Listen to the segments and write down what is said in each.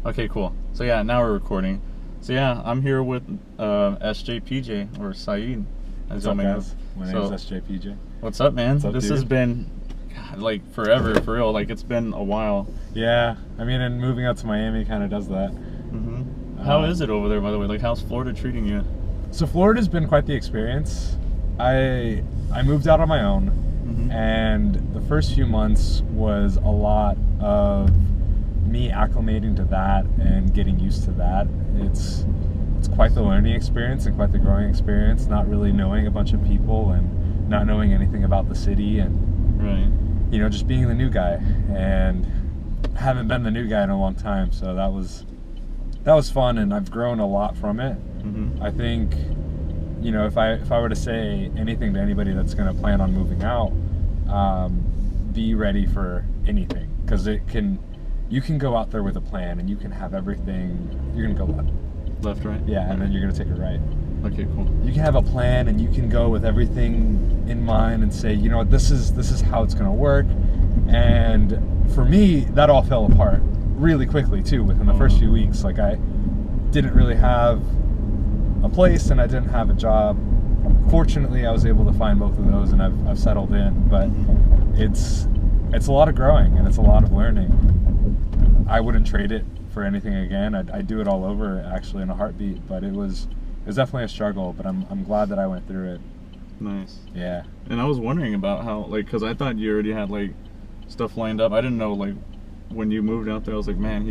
Okay, cool. So yeah, now we're recording. So yeah, I'm here with SJPJ or Saeed. What's up, guys? My name is SJPJ. What's up, man? What's up, this dude? has been like forever, for real. Like it's been a while. Yeah, I mean, and moving out to Miami kind of does that. How is it over there, by the way? Like, how's Florida treating you? So Florida's been quite the experience. I moved out on my own, and the first few months was a lot of me acclimating to that and getting used to that. It's quite the learning experience and quite the growing experience, not really knowing a bunch of people and not knowing anything about the city, and just being the new guy, and haven't been the new guy in a long time. So that was fun, and I've grown a lot from it. I think, if I were to say anything to anybody that's going to plan on moving out, be ready for anything, because you can go out there with a plan and you can have everything. You're going to go left, right? Yeah, and then you're going to take a right. Okay, cool. You can have a plan and you can go with everything in mind and say, you know what, this is how it's going to work. And for me, that all fell apart really quickly too within the first few weeks. Like, I didn't really have a place and I didn't have a job. Fortunately, I was able to find both of those, and I've settled in. But it's a lot of growing and it's a lot of learning. I wouldn't trade it for anything again. I'd do it all over, actually, in a heartbeat. But it was definitely a struggle. But I'm glad that I went through it. Nice. Yeah. And I was wondering about how, like, because I thought you already had like stuff lined up. I didn't know, like, when you moved out there, I was like, man,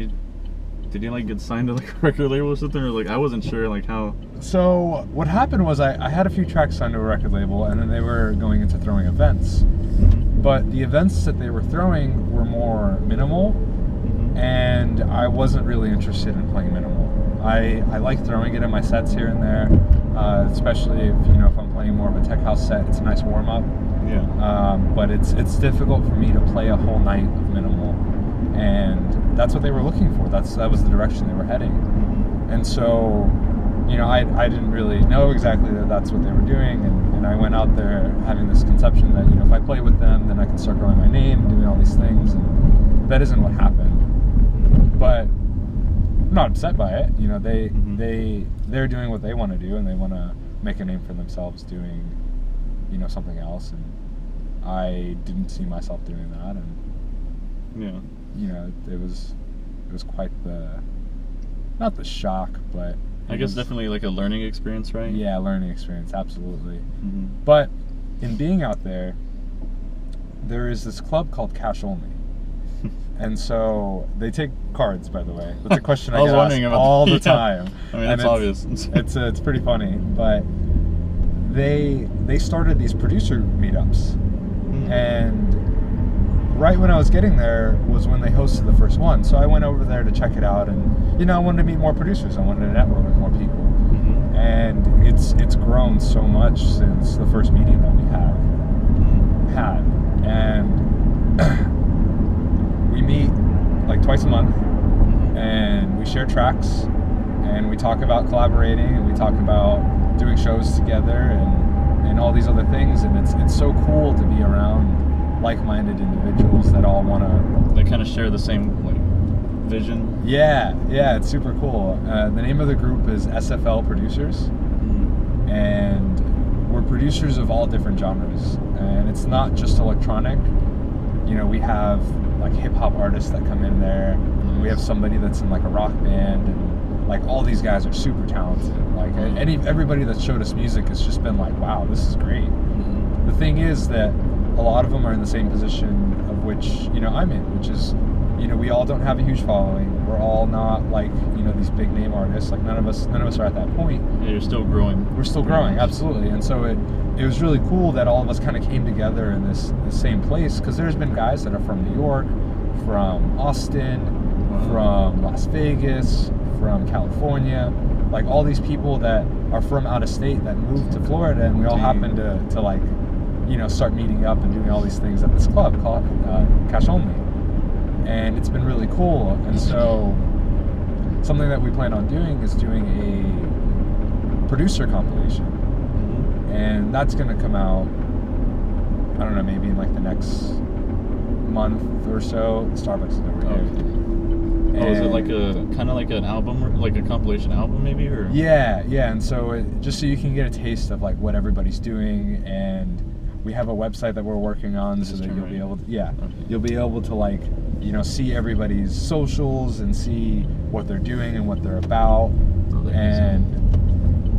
did he like get signed to like a record label or something? Or like, I wasn't sure like how. So what happened was I had a few tracks signed to a record label, and then they were going into throwing events. But the events that they were throwing were more minimal, and I wasn't really interested in playing minimal. I like throwing it in my sets here and there, especially if I'm playing more of a tech house set. It's a nice warm up. Yeah. But it's difficult for me to play a whole night of minimal, and that's what they were looking for. That was the direction they were heading. And so, I didn't really know exactly that that's what they were doing, and I went out there having this conception that if I play with them, then I can start growing my name, doing all these things, and that isn't what happened. But I'm not upset by it. They're doing what they want to do, and they want to make a name for themselves doing something else, and I didn't see myself doing that, and it was quite not the shock, but I guess definitely like a learning experience, right? Yeah, learning experience, absolutely. But in being out there is this club called Cash Only. And so they take cards, by the way. That's a question I get asked all the time. I mean, it's obvious. It's pretty funny, but they started these producer meetups, and right when I was getting there was when they hosted the first one. So I went over there to check it out, and I wanted to meet more producers. I wanted to network with more people, and it's grown so much since the first meeting that we had, and we meet like twice a month, and we share tracks, and we talk about collaborating, and we talk about doing shows together, and all these other things. And it's so cool to be around like-minded individuals that all want to. They kind of share the same like vision. Yeah, it's super cool. The name of the group is SFL Producers, and we're producers of all different genres, and it's not just electronic. We have like hip-hop artists that come in there. We have somebody that's in like a rock band, and like all these guys are super talented. Like everybody that showed us music has just been like, wow, this is great. The thing is that a lot of them are in the same position of which I'm in, which is we all don't have a huge following. We're all not like these big name artists. Like none of us are at that point. Yeah, you're still growing. We're still growing, absolutely. And so it was really cool that all of us kind of came together in this same place, because there's been guys that are from New York, from Austin, from Las Vegas, from California, like all these people that are from out of state that moved to Florida, and we all happened to like start meeting up and doing all these things at this club called Cash Only. And it's been really cool. And so something that we plan on doing is doing a producer compilation, and that's going to come out, I don't know, maybe in like the next month or so. Starbucks is over here. is it like a kind of like an album, or like a compilation album, maybe, or? Yeah, and so just so you can get a taste of like what everybody's doing, and we have a website that we're working on so that you'll be able to, you'll be able to like, you know, see everybody's socials and see what they're doing and what they're about, and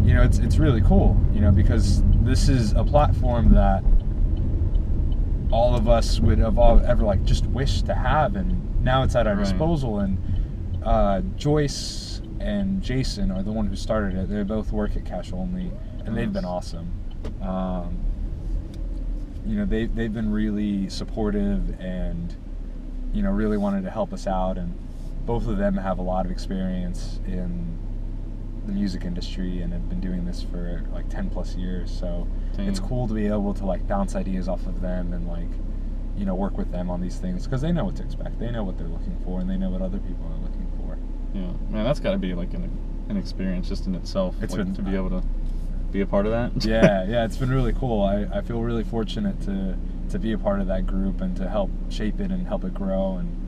you know, it's really cool, you know, because this is a platform that all of us would have ever like just wished to have, and now it's at our disposal. And Joyce and Jason are the one who started it. They both work at Cash Only, and they've been awesome. You know, they've been really supportive, and you know, really wanted to help us out. And both of them have a lot of experience in the music industry and have been doing this for like 10 plus years. So it's cool to be able to like bounce ideas off of them and like, you know, work with them on these things, because they know what to expect. They know what they're looking for, and they know what other people are looking for. Yeah, man, that's got to be like an experience just in itself. It's like, been, to be able to be a part of that. yeah, it's been really cool. I feel really fortunate to be a part of that group and to help shape it and help it grow. And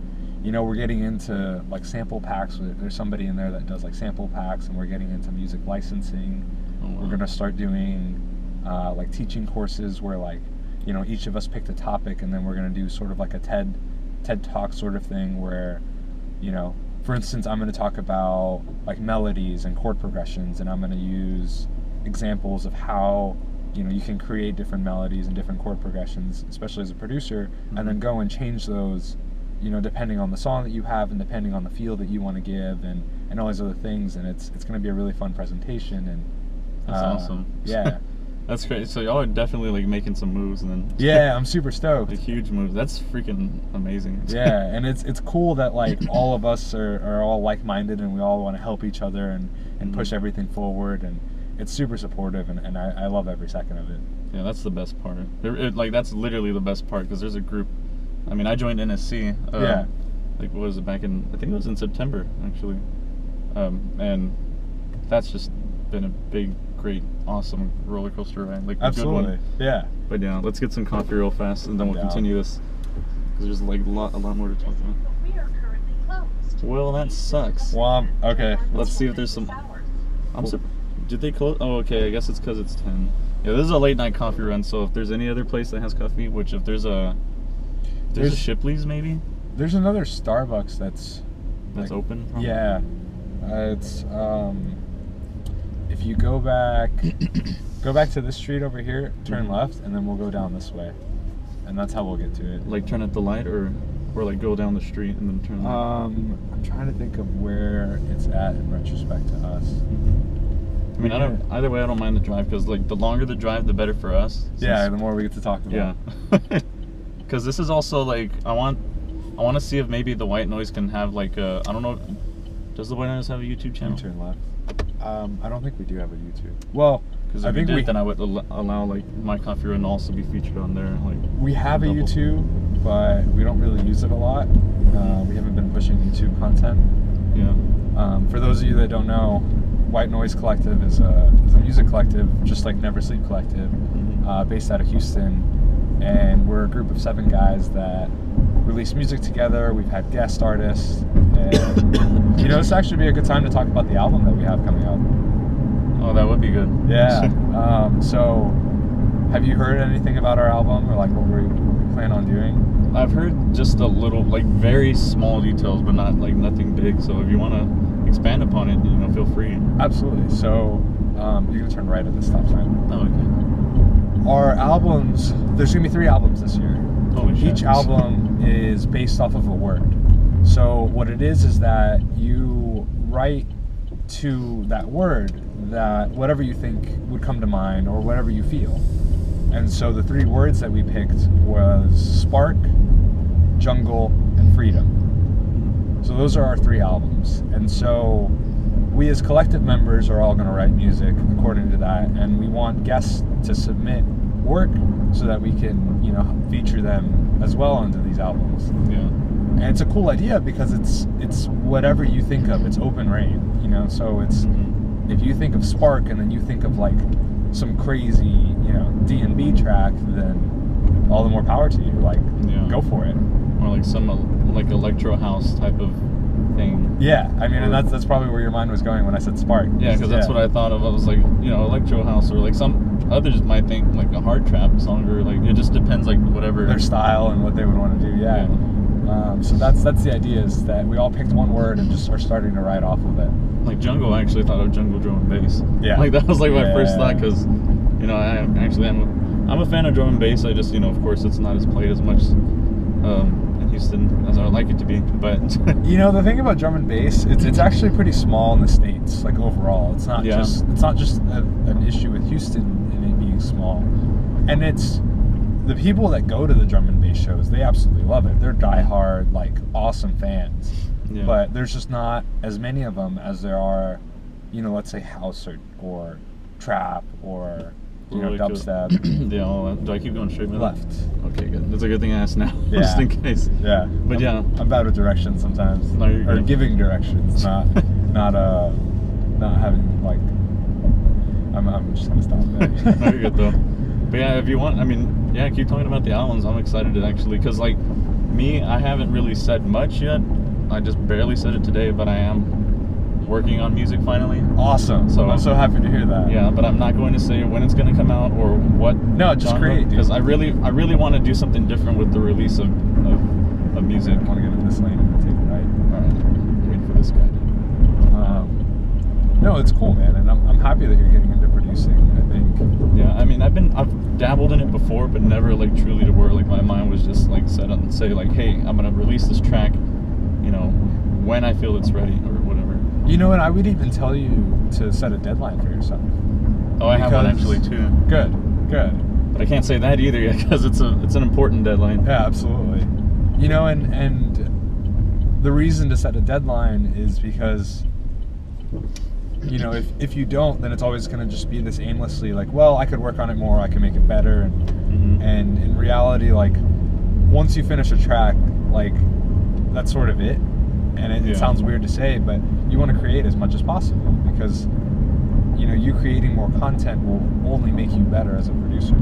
you know, we're getting into like sample packs. There's somebody in there that does like sample packs, and we're getting into music licensing. We're gonna start doing like teaching courses where like, you know, each of us picked a topic, and then we're gonna do sort of like a TED Talk sort of thing where, you know, for instance, I'm gonna talk about like melodies and chord progressions, and I'm gonna use examples of how, you know, you can create different melodies and different chord progressions, especially as a producer, and then go and change those, you know, depending on the song that you have and depending on the feel that you want to give, and all these other things. And it's going to be a really fun presentation. And that's awesome. Yeah. That's great. So y'all are definitely like making some moves, and then yeah, I'm super stoked. Like huge moves. That's freaking amazing. Yeah, and it's cool that like all of us are all like-minded, and we all want to help each other and push everything forward, and it's super supportive, and I love every second of it. Yeah, that's the best part. Like that's literally the best part, because there's a group. I mean, I joined NSC. Like what was it, back in, I think it was in September actually, and that's just been a big, great, awesome roller coaster ride. Like absolutely, a good one. Yeah. But yeah, let's get some coffee real fast, and then we'll continue this, because there's like a lot more to talk about. We are currently closed. Well, that sucks. Well, okay. Let's see if there's some. Did they close? Oh, okay. I guess it's because it's 10. Yeah, this is a late night coffee run. So if there's any other place that has coffee, which if there's a Shipley's maybe. There's another Starbucks that's like, open. Probably. Yeah, it's if you go back to this street over here, turn left, and then we'll go down this way, and that's how we'll get to it. Like turn at the light, or like go down the street and then turn left? I'm trying to think of where it's at in retrospect to us. I mean, either way, I don't mind the drive, because like the longer the drive, the better for us. Yeah, the more we get to talk about. Yeah. Because this is also like, I want to see if maybe the Whitenoiize can have like a, I don't know, does the Whitenoize have a YouTube channel? Turn left. I don't think we do have a YouTube. Well, because if we did, then I would allow like my coffee run to also be featured on there. Like we have a YouTube, but we don't really use it a lot. We haven't been pushing YouTube content. Yeah. For those of you that don't know, Whitenoiize Collective is a music collective, just like Never Sleep Collective, based out of Houston. And we're a group of 7 guys that release music together. We've had guest artists, and you know, this actually be a good time to talk about the album that we have coming out. Oh, that would be good. Yeah. So, have you heard anything about our album, or like what we plan on doing? I've heard just a little, like very small details, but not like nothing big. So if you want to expand upon it, you know, feel free. Absolutely. So, you're gonna turn right at the stop sign. Oh, okay. Our albums, there's gonna be 3 albums this year. Holy shit. Each album is based off of a word. So what it is that you write to that word, that whatever you think would come to mind or whatever you feel. And so the 3 words that we picked was spark, jungle, and freedom. So those are our 3 albums. And so we as collective members are all going to write music according to that, and we want guests to submit work so that we can, you know, feature them as well onto these albums. Yeah. And it's a cool idea because it's whatever you think of. It's open reign, you know. So it's if you think of spark and then you think of like some crazy, you know, D&B track, then all the more power to you. Like, go for it. Or like some like electro house type of thing. Yeah, I mean, and that's probably where your mind was going when I said spark. Yeah, because that's what I thought of. I was like, you know, electro house, or like some others might think like a hard trap song, or like it just depends, like whatever their style and what they would want to do. Yeah. So that's the idea, is that we all picked one word and just are starting to write off of it. Like jungle, I actually thought of jungle drum and bass. Yeah. Like that was like my first thought, because you know I'm a fan of drum and bass. I just, you know, of course it's not as played as much in Houston as I would like it to be, but you know, the thing about drum and bass, it's actually pretty small in the States, like overall. It's not just an issue with Houston and it being small, and it's the people that go to the drum and bass shows, they absolutely love it. They're diehard, like awesome fans. Yeah. But there's just not as many of them as there are, you know, let's say house or trap or, you know, dubstep. Yeah, all that. Do I keep going straight? Left. Okay, good. That's a good thing I asked now. Yeah. Just in case. Yeah. But I'm bad with directions sometimes. No, you're or good. giving directions, not having like. I'm just gonna stop there. No, you're good though. But yeah, if you want, I mean, yeah, keep talking about the albums. I'm excited to actually, because like me, I haven't really said much yet. I just barely said it today, but I am working on music finally. Awesome. So I'm so happy to hear that. Yeah, but I'm not going to say when it's going to come out or what. No, just great. Because I really want to do something different with the release of music. I want to get in this lane and take it right. All right, wait for this guy. No, it's cool, man, and I'm happy that you're getting into producing. I think. Yeah, I mean, I've dabbled in it before, but never like truly to where like my mind was just like set on say like, hey, I'm gonna release this track, you know, when I feel it's ready or whatever. You know, and I would even tell you to set a deadline for yourself. Oh, I have one actually too. Good. But I can't say that either yet, because it's an important deadline. Yeah, absolutely. You know, and the reason to set a deadline is because, you know, if you don't, then it's always going to just be this aimlessly like, well, I could work on it more, I can make it better, and in reality, like, once you finish a track, like, that's sort of it. And it sounds weird to say, but you want to create as much as possible, because, you know, you creating more content will only make you better as a producer.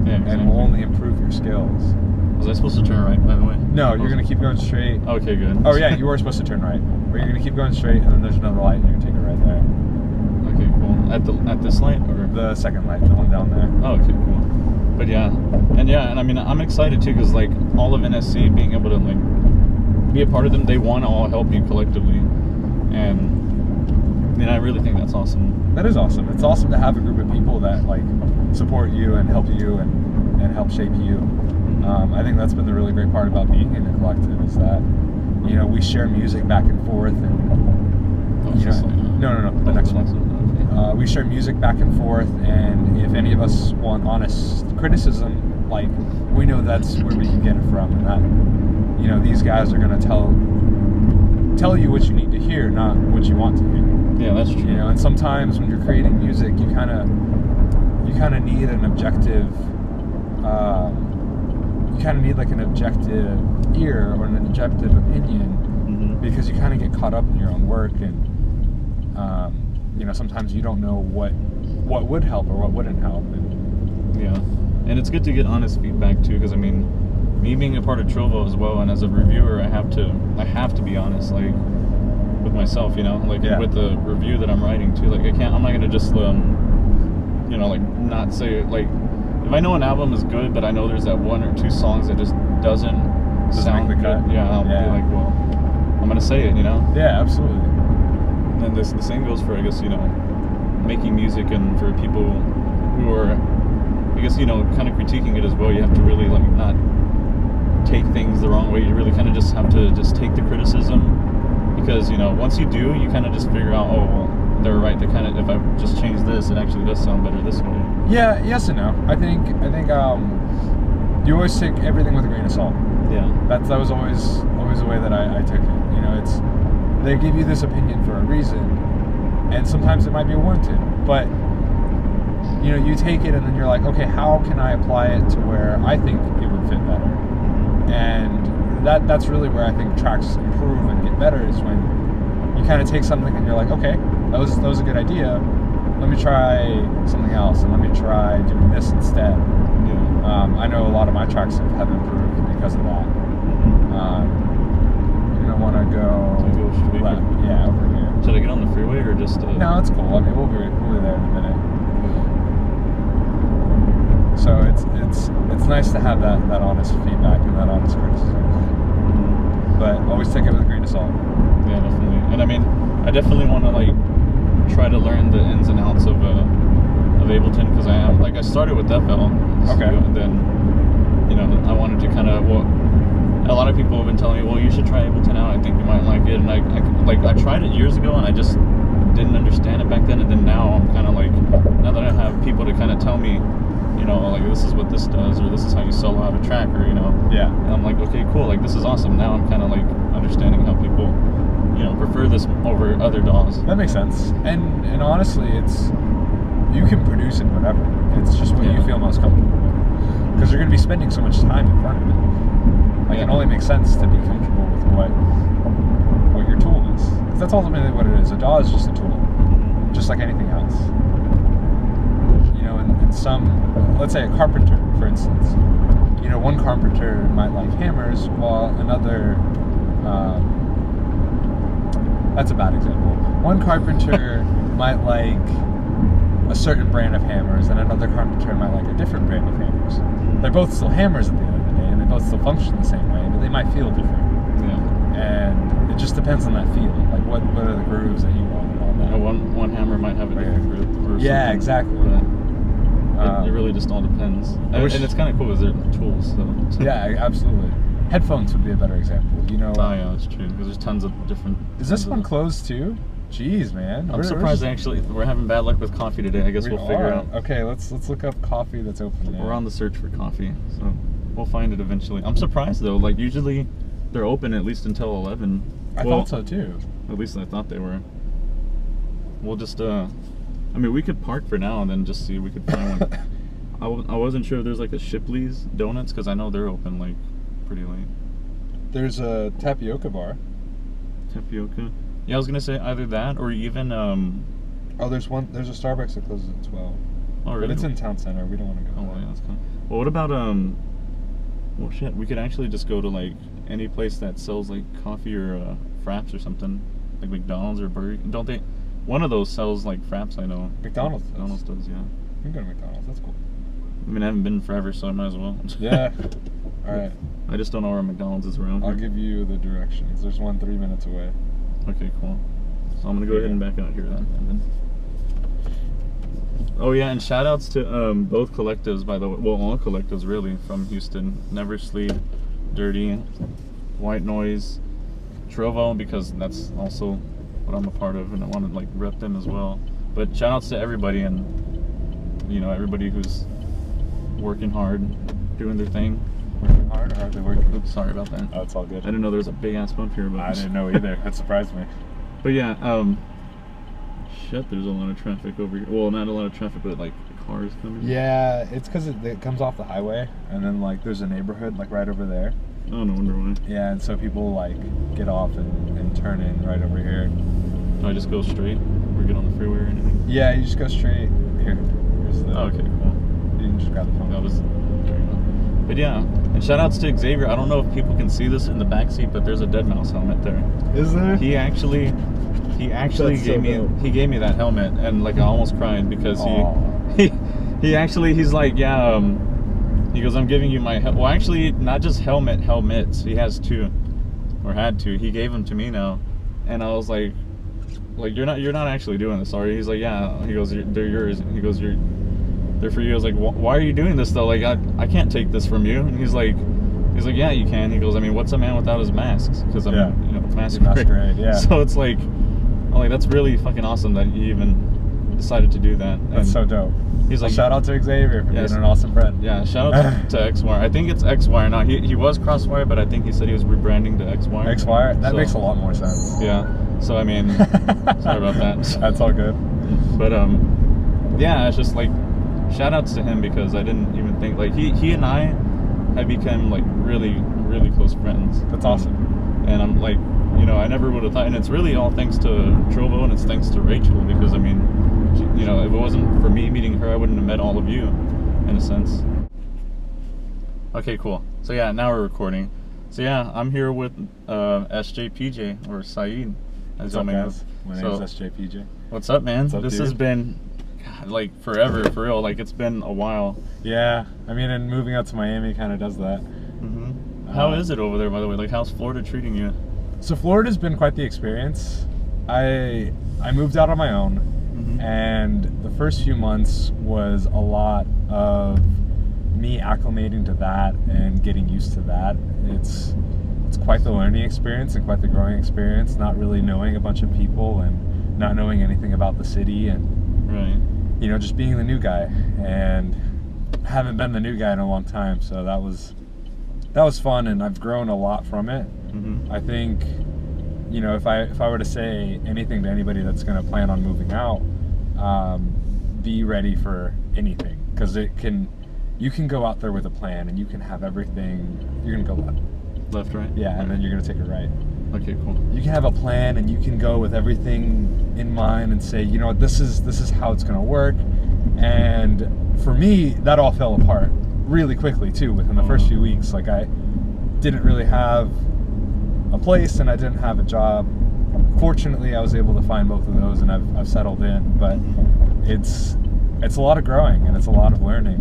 Yeah, exactly. And will only improve your skills. Was I supposed to turn right, by the way? No, you're going to keep going straight. Okay, good. Oh, yeah, you were supposed to turn right. But you're going to keep going straight, and then there's another light, and you're going to take it right there. Okay, cool. At this light? Or the second light, the one down there. Oh, okay, cool. But and I mean, I'm excited too, because like all of NSC being able to like be a part of them, they want to all help you collectively, and I really think that's awesome. That is awesome. It's awesome to have a group of people that like support you and help you and help shape you. I think that's been the really great part about being in a collective, is that, you know, we share music back and forth, and you know, no, the next one. We share music back and forth, and if any of us want honest criticism, like, we know that's where we can get it from, and that, you know, these guys are gonna tell you what you need to hear, not what you want to hear. Yeah, that's true. You know, and sometimes when you're creating music, you kind of need an objective. You kind of need like an objective ear or an objective opinion, because you kind of get caught up in your own work, and you know, sometimes you don't know what would help or what wouldn't help. And it's good to get honest feedback too, because I mean, me being a part of Trovo as well, and as a reviewer, I have to be honest, like with myself, you know, like with the review that I'm writing too. Like I'm not gonna just you know, like not say like, if I know an album is good, but I know there's that one or two songs that just doesn't sound make the cut. Good, I'll be like, well, I'm gonna say it, you know. Yeah, absolutely. And the same goes for, I guess, you know, making music, and for people who are, I guess, you know, kind of critiquing it as well. You have to really like not take things the wrong way. You really kind of just have to just take the criticism, because, you know, once you do, you kind of just figure out, oh, well, they're right. They kind of, if I just change this, it actually does sound better this way. Yeah, yes and no. I think you always take everything with a grain of salt. Yeah. That was always the way that I took it. You know, they give you this opinion for a reason, and sometimes it might be warranted, but you know, you take it and then you're like, okay, how can I apply it to where I think it would fit better? And that's really where I think tracks improve and get better, is when you kind of take something and you're like, okay, that was a good idea, let me try something else, and let me try doing this instead. I know a lot of my tracks have improved because of that. You're gonna want to go straight. left. just No, it's cool. I mean, we'll be there in a minute. So it's nice to have that honest feedback and that honest criticism. But always take it with a grain of salt. Yeah, definitely. And I mean, I definitely want to like try to learn the ins and outs of Ableton, because I started with FL. Okay. And then, you know, I wanted to kind of, well, a lot of people have been telling me, well, you should try Ableton out. I think you might like it. And I tried it years ago, and I just didn't understand it back then. And then now I'm kind of like, now that I have people to kind of tell me, you know, like, this is what this does, or this is how you solo out a track, or, you know. Yeah. And I'm like, okay, cool. Like, this is awesome. Now I'm kind of like understanding how people, you know, prefer this over other DAWs. That makes sense. And honestly, you can produce in whatever. It's just what you feel most comfortable with. Because you're going to be spending so much time in front of it. Like, it only makes sense to be comfortable with what your tool is. Because that's ultimately what it is. A DAW is just a tool. Just like anything else. You know, and some, let's say a carpenter, for instance. You know, one carpenter might like hammers, while another, that's a bad example. One carpenter might like a certain brand of hammers, and another carpenter might like a different brand of hammers. They're both still hammers at the end of the day, and they both still function the same way, but they might feel different. Yeah. And it just depends on that feel. Like, what are the grooves that you want and all that. You know, one hammer might have a different groove or yeah, something, exactly. But it really just all depends. And it's kind of cool because they're tools. So. Yeah, absolutely. Headphones would be a better example. You know. Oh yeah, that's true. Because there's tons of different. Is this one closed too? Jeez, man. I'm surprised. Actually, we're having bad luck with coffee today. I guess we'll figure out. Okay, let's look up coffee that's open now. We're on the search for coffee, so we'll find it eventually. I'm surprised though. Like, usually they're open at least until 11. I thought so too. At least I thought they were. We'll just I mean, we could park for now and then just see if we could find one. I wasn't sure if there's like a Shipley's Donuts, because I know they're open like pretty late. There's a tapioca bar. Tapioca. Yeah, I was gonna say either that or even Oh, there's a Starbucks that closes at 12. Oh, really? But it's in town center. We don't want to go. Oh, yeah, that's kind of... Well, what about well, shit. We could actually just go to like any place that sells like coffee or fraps or something, like McDonald's or Burger. Don't they? One of those sells like fraps. I know. McDonald's does. Yeah. We can go to McDonald's. That's cool. I mean, I haven't been forever, so I might as well. Yeah. All right. I just don't know where McDonald's is around. I'll give you the directions. There's one 3 minutes away. Okay, cool. So I'm gonna go ahead and back out here then. Oh yeah, and shout outs to both collectives, by the way. Well, all collectives really from Houston. Never Sleep, Dirty, Whitenoiize, Trovo, because that's also what I'm a part of, and I want to like rep them as well. But shout outs to everybody, and you know, everybody who's working hard, doing their thing. Working hard, or are they working? Oops, sorry about that. Oh, it's all good. I didn't know there was a big ass bump here, but I didn't know either. That surprised me. But yeah, shit, there's a lot of traffic over here. Well, not a lot of traffic, but like cars coming. Yeah, it's because it comes off the highway, and then like there's a neighborhood like right over there. Oh, no wonder why. Yeah, and so people like get off and turn in right over here. Do I just go straight or get on the freeway or anything? Yeah, you just go straight. Here. Here's the, oh, okay, cool. You can just grab the phone. That was, there you go. But yeah, and shout outs to Xavier. I don't know if people can see this in the back seat, but there's a Dead Mouse helmet there. Is there? He actually gave me that helmet, and like I almost cried because he's like, yeah, he goes, I'm giving you my well, actually not just helmets. He has two, or had two. He gave them to me now, and I was like you're not actually doing this, are you? He's like, yeah. He goes, they're yours. He goes, they're for you. I was like, why are you doing this though? Like I can't take this from you. And he's like, yeah, you can. He goes, I mean, what's a man without his masks? Because I'm, you know, masquerade. Yeah. So it's like, I'm like, that's really fucking awesome that you even decided to do that. That's so dope. He's like, shout out to Xavier for being an awesome friend. Yeah, shout out to X-Wire. I think it's X-Wire now. He was Crosswire, but I think he said he was rebranding to X-Wire. X-Wire? That makes a lot more sense. Yeah. So I mean, sorry about that. That's all good. But yeah, it's just like shout outs to him, because I didn't even think, like, he and I have become like really, really close friends. That's awesome. And I'm like, you know, I never would have thought, and it's really all thanks to Trovo, and it's thanks to Rachel, because I mean, you know, if it wasn't for me meeting her, I wouldn't have met all of you, in a sense. Okay, cool. So yeah, now we're recording. So yeah, I'm here with SJPJ, or Saeed, What's up, guys? My name is SJPJ. What's up, man? What's up, this dude? has been, God, like, forever, for real. Like, it's been a while. Yeah, I mean, and moving out to Miami kind of does that. How is it over there, by the way? Like, how's Florida treating you? So Florida's been quite the experience. I moved out on my own, and the first few months was a lot of me acclimating to that and getting used to that. It's quite the learning experience and quite the growing experience, not really knowing a bunch of people and not knowing anything about the city and you know, just being the new guy, and haven't been the new guy in a long time, so that was fun, and I've grown a lot from it. I think, you know, if I were to say anything to anybody that's going to plan on moving out, be ready for anything, because you can go out there with a plan and you can have everything. You're gonna go left, right? Yeah, and then you're gonna take a right. Okay, cool. You can have a plan and you can go with everything in mind and say, you know what, this is how it's gonna work. And for me, that all fell apart really quickly too within the first few weeks. Like, I didn't really have a place and I didn't have a job. Fortunately, I was able to find both of those, and I've settled in. But it's a lot of growing and it's a lot of learning.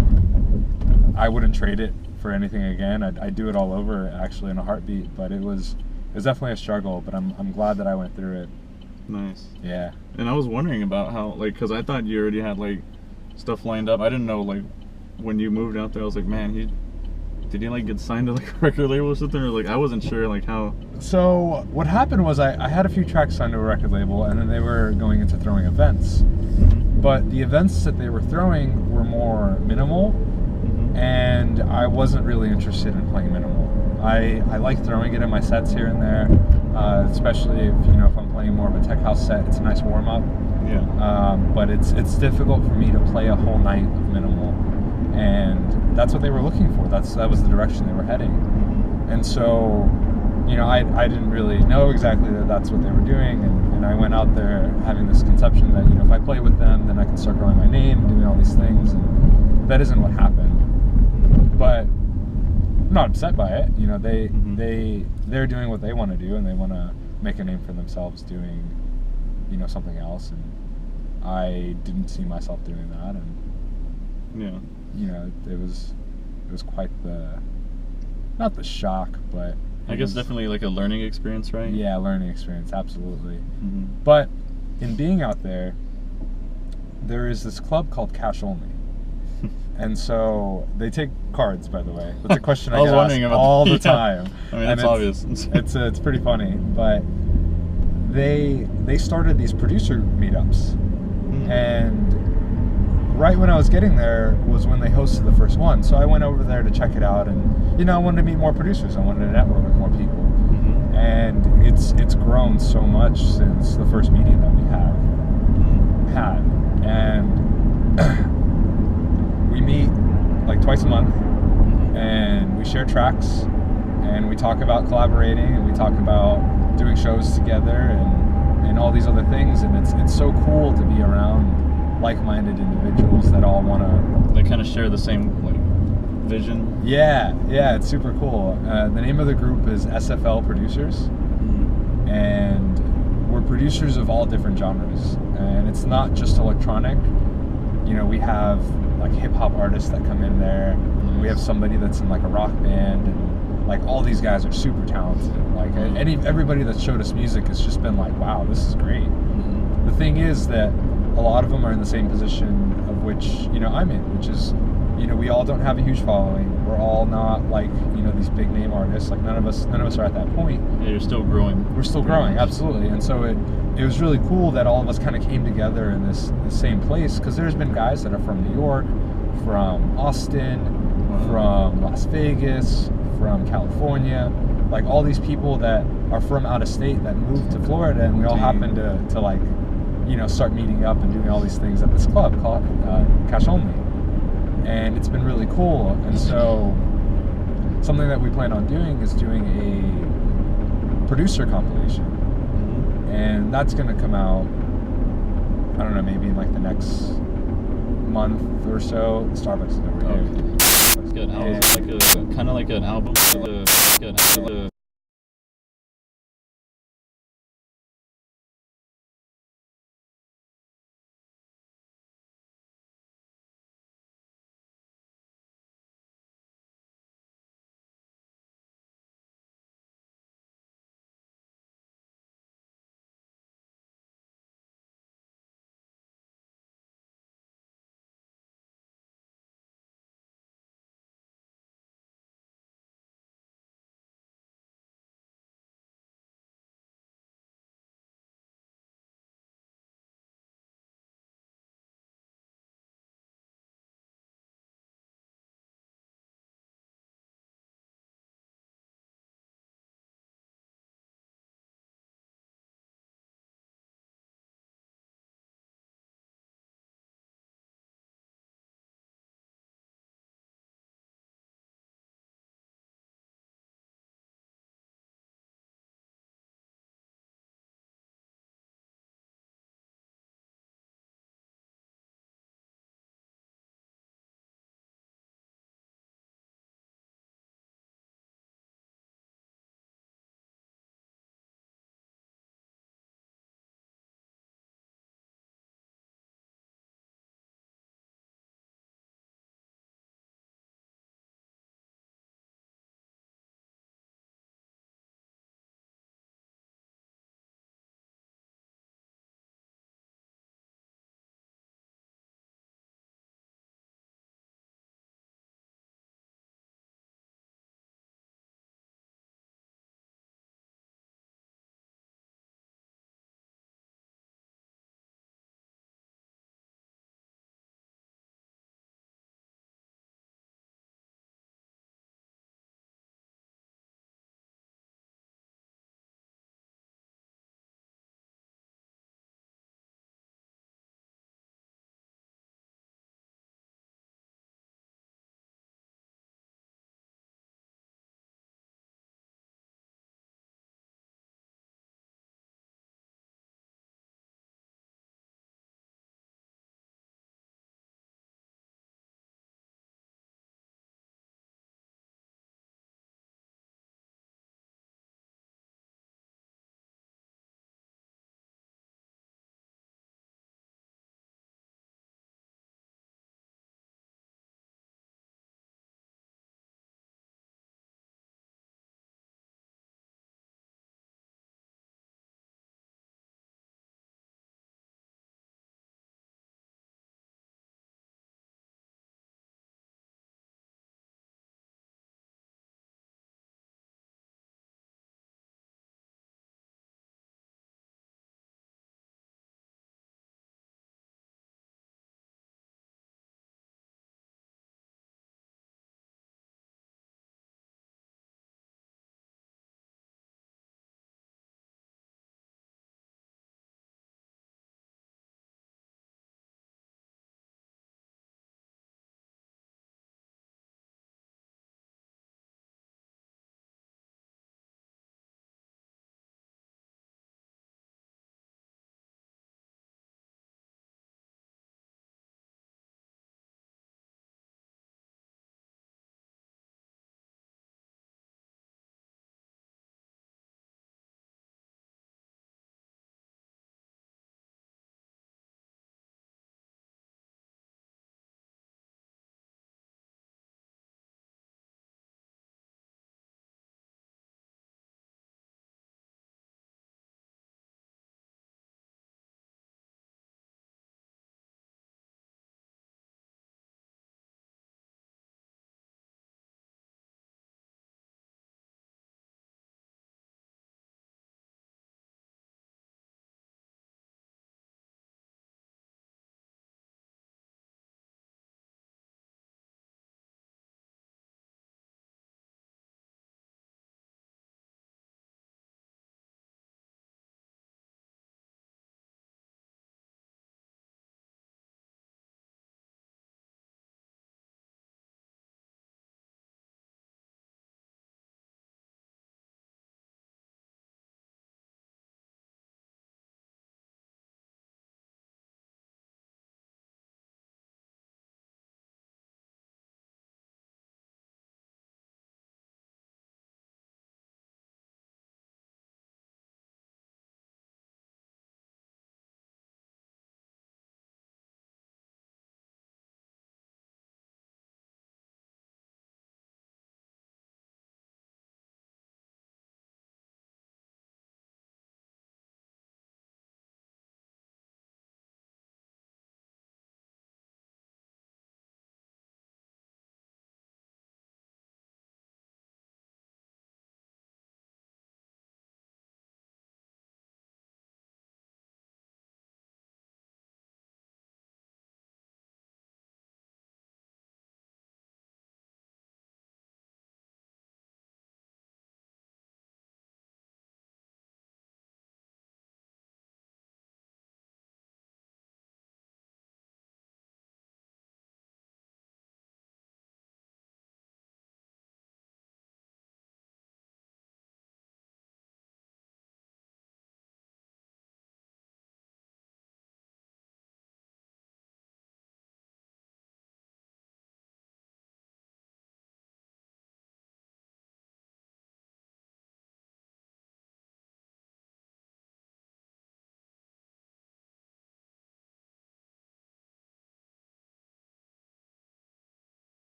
I wouldn't trade it for anything again. I'd do it all over, actually, in a heartbeat. But it was definitely a struggle. But I'm glad that I went through it. Nice. Yeah. And I was wondering about how, like, because I thought you already had like stuff lined up. I didn't know, like, when you moved out there, I was like, man, did he like get signed to like a record label or something, or like I wasn't sure like how. So what happened was I had a few tracks signed to a record label, and then they were going into throwing events. But the events that they were throwing were more minimal, and I wasn't really interested in playing minimal. I like throwing it in my sets here and there, especially if I'm playing more of a tech house set. It's a nice warm up. Yeah. But it's difficult for me to play a whole night of minimal, and that's what they were looking for. That was the direction they were heading. And so, I didn't really know exactly that that's what they were doing, and I went out there having this conception that if I play with them, then I can start growing my name and doing all these things, and that isn't what happened. But I'm not upset by it. They're doing what they want to do, and they want to make a name for themselves doing something else, and I didn't see myself doing that, and it was quite not the shock, but I guess definitely like a learning experience, right? Yeah, learning experience, absolutely. But in being out there is this club called Cash Only. And so they take cards, by the way. That's a question I get asked all the time. I mean, it's obvious. It's pretty funny, but they started these producer meetups, and right when I was getting there was when they hosted the first one. So I went over there to check it out, and I wanted to meet more producers. I wanted to network with more people, and it's grown so much since the first meeting that we had, and we meet like twice a month, and we share tracks, and we talk about collaborating, and we talk about doing shows together, and all these other things. And it's so cool to be around like-minded individuals that all want to. They kind of share the same like vision. Yeah, it's super cool. The name of the group is SFL Producers, and we're producers of all different genres, and it's not just electronic. We have like hip-hop artists that come in there. We have somebody that's in like a rock band, and like all these guys are super talented. Like everybody that showed us music has just been like, wow, this is great. The thing is that a lot of them are in the same position of which I'm in, which is we all don't have a huge following. We're all not like these big name artists. Like none of us are at that point. Yeah, you're still growing. We're still growing, absolutely. And so it was really cool that all of us kind of came together in this same place, because there's been guys that are from New York, from Austin, from Las Vegas, from California, like all these people that are from out of state that moved to Florida, and we all happened to like start meeting up and doing all these things at this club called Cash Only. And it's been really cool. And so something that we plan on doing is doing a producer compilation. And that's going to come out, I don't know, maybe in like the next month or so. Starbucks is over here. That's good. How is it like kind of like an album?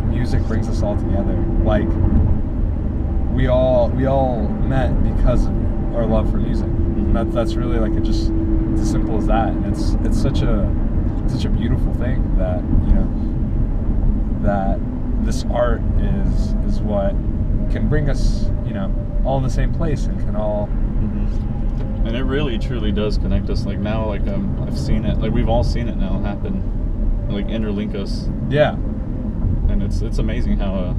Music brings us all together. Like we all met because of our love for music. And that's really like it's as simple as that. And it's such a beautiful thing that, you know, that this art is what can bring us, you know, all in the same place and can all. And it really truly does connect us. Like now, like I've seen it. Like we've all seen it now happen. Like interlink us. Yeah. And it's amazing how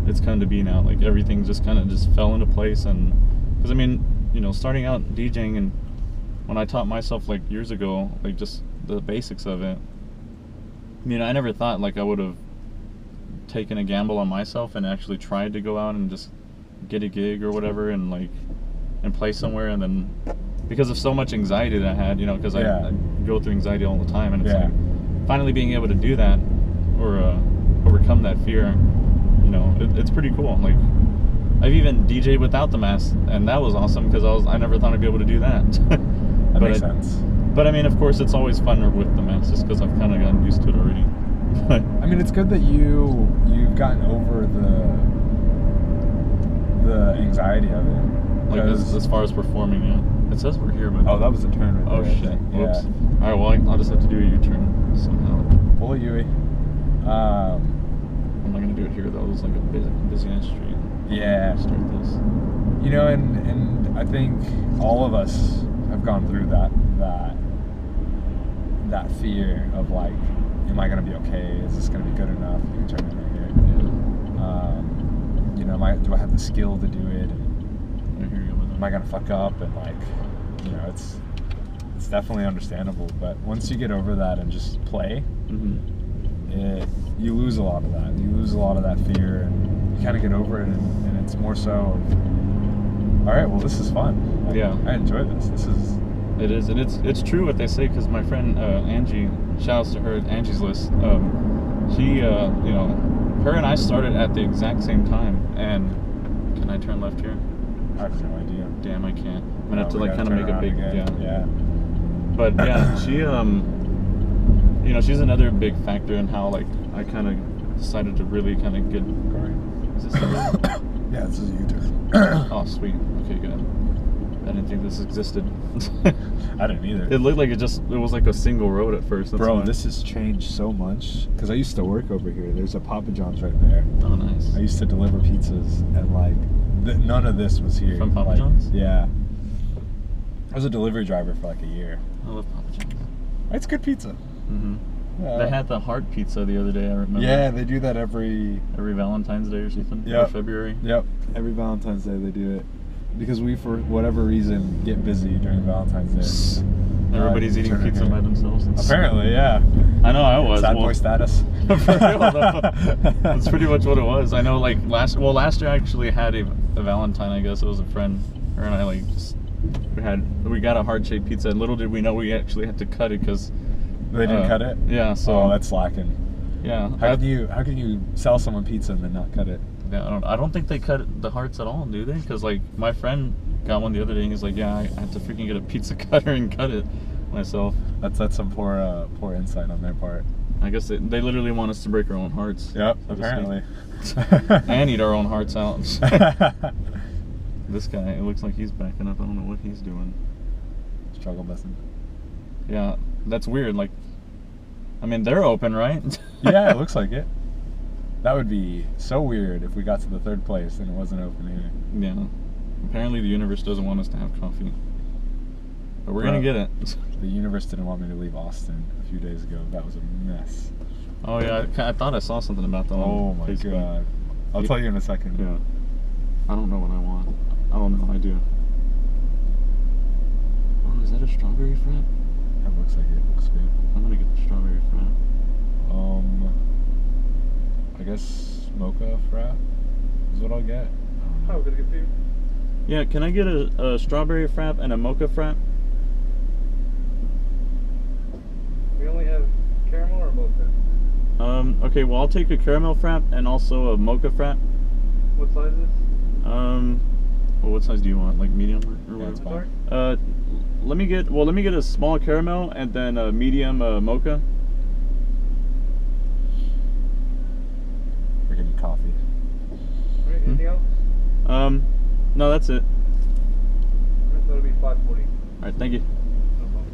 it's come to be now. Like everything just kind of just fell into place. And because I mean, you know, starting out DJing, and when I taught myself like years ago, like just the basics of it, I mean, I never thought like I would have taken a gamble on myself and actually tried to go out and just get a gig or whatever and like and play somewhere. And then because of so much anxiety that I had, you know, because I go through anxiety all the time, and it's like finally being able to do that or overcome that fear, you know, it's pretty cool. Like I've even DJ'd without the mask, and that was awesome because I never thought I'd be able to do that. That makes sense. But I mean, of course, it's always funner with the mask just because I've kind of gotten used to it already. I mean, it's good that you've gotten over the anxiety of it. Like as far as performing, yeah. It says we're here, but that was a turn right there. Shit! Whoops. All right, well, I'll just have to do a U-turn somehow. Pull a Yui. I'm not gonna do it here though. It's like a busy ass street. Yeah. Start this. You know, and I think all of us have gone through that fear of like, am I gonna be okay? Is this gonna be good enough? You can turn it right here. Yeah. You know, do I have the skill to do it? I hear you with it. Am I gonna fuck up? And like, you know, it's definitely understandable. But once you get over that and just play, you lose a lot of that. You lose a lot of that fear, and you kind of get over it, and it's more so of, all right, well, this is fun. Like, yeah, I enjoy this. It is, and it's true what they say, because my friend Angie, shouts to her, Angie's List. She, you know, her and I started at the exact same time. And can I turn left here? I have no idea. Damn, I can't. I'm gonna have to like kind of make a big yeah. But yeah, she you know, she's another big factor in how like I kind of decided to really kind of get. Is this yeah, this is a U-turn. Oh, sweet. Okay, good. I didn't think this existed. I didn't either. It looked like it was like a single road at first. That's Bro, why. this has changed so much. Because I used to work over here. There's a Papa John's right there. Oh, nice. I used to deliver pizzas, and like none of this was here. From Papa like, John's? Yeah. I was a delivery driver for like a year. I love Papa John's. It's good pizza. Yeah. They had the heart pizza the other day, I remember. Yeah, they do that every Valentine's Day or something. Yep. Or February. Yep. Every Valentine's Day they do it. Because we, for whatever reason, get busy during Valentine's Day. Everybody's eating pizza by themselves. Apparently, yeah. I know I was. Sad boy status. That's pretty much what it was. I know, like last year I actually had a Valentine. I guess it was a friend. Her and I like just we got a heart-shaped pizza. And little did we know we actually had to cut it because they didn't cut it. Yeah. So that's slacking. Yeah. How can you sell someone pizza and then not cut it? Yeah, I don't think they cut the hearts at all, do they? Because like my friend got one the other day, and he's like, "Yeah, I had to freaking get a pizza cutter and cut it myself." That's some poor insight on their part. I guess they literally want us to break our own hearts. Yep, apparently. And eat our own hearts out. This guy, it looks like he's backing up. I don't know what he's doing. Struggle messing. Yeah, that's weird. Like, I mean, they're open, right? Yeah, it looks like it. That would be so weird if we got to the third place and it wasn't open here. Yeah. Apparently the universe doesn't want us to have coffee. But we're going to get it. The universe didn't want me to leave Austin a few days ago. That was a mess. Oh, yeah. I thought I saw something about that on my Facebook. God. I'll tell you in a second. Yeah. I don't know what I want. I don't know. I do. Oh, is that a strawberry frap? That looks like it. Looks good. I'm going to get the strawberry frap. I guess mocha frap is what I'll get. Oh, gonna get you? Yeah, can I get a strawberry frap and a mocha frap? We only have caramel or mocha? Okay, well I'll take a caramel frap and also a mocha frap. What size is this? Well, what size do you want? Like medium or Yeah, it's whatever? fine. Let me get a small caramel and then a medium mocha. coffee. Alright, anything else? No, that's it. Alright, so it'll be 5:40. All right, thank you. No problem.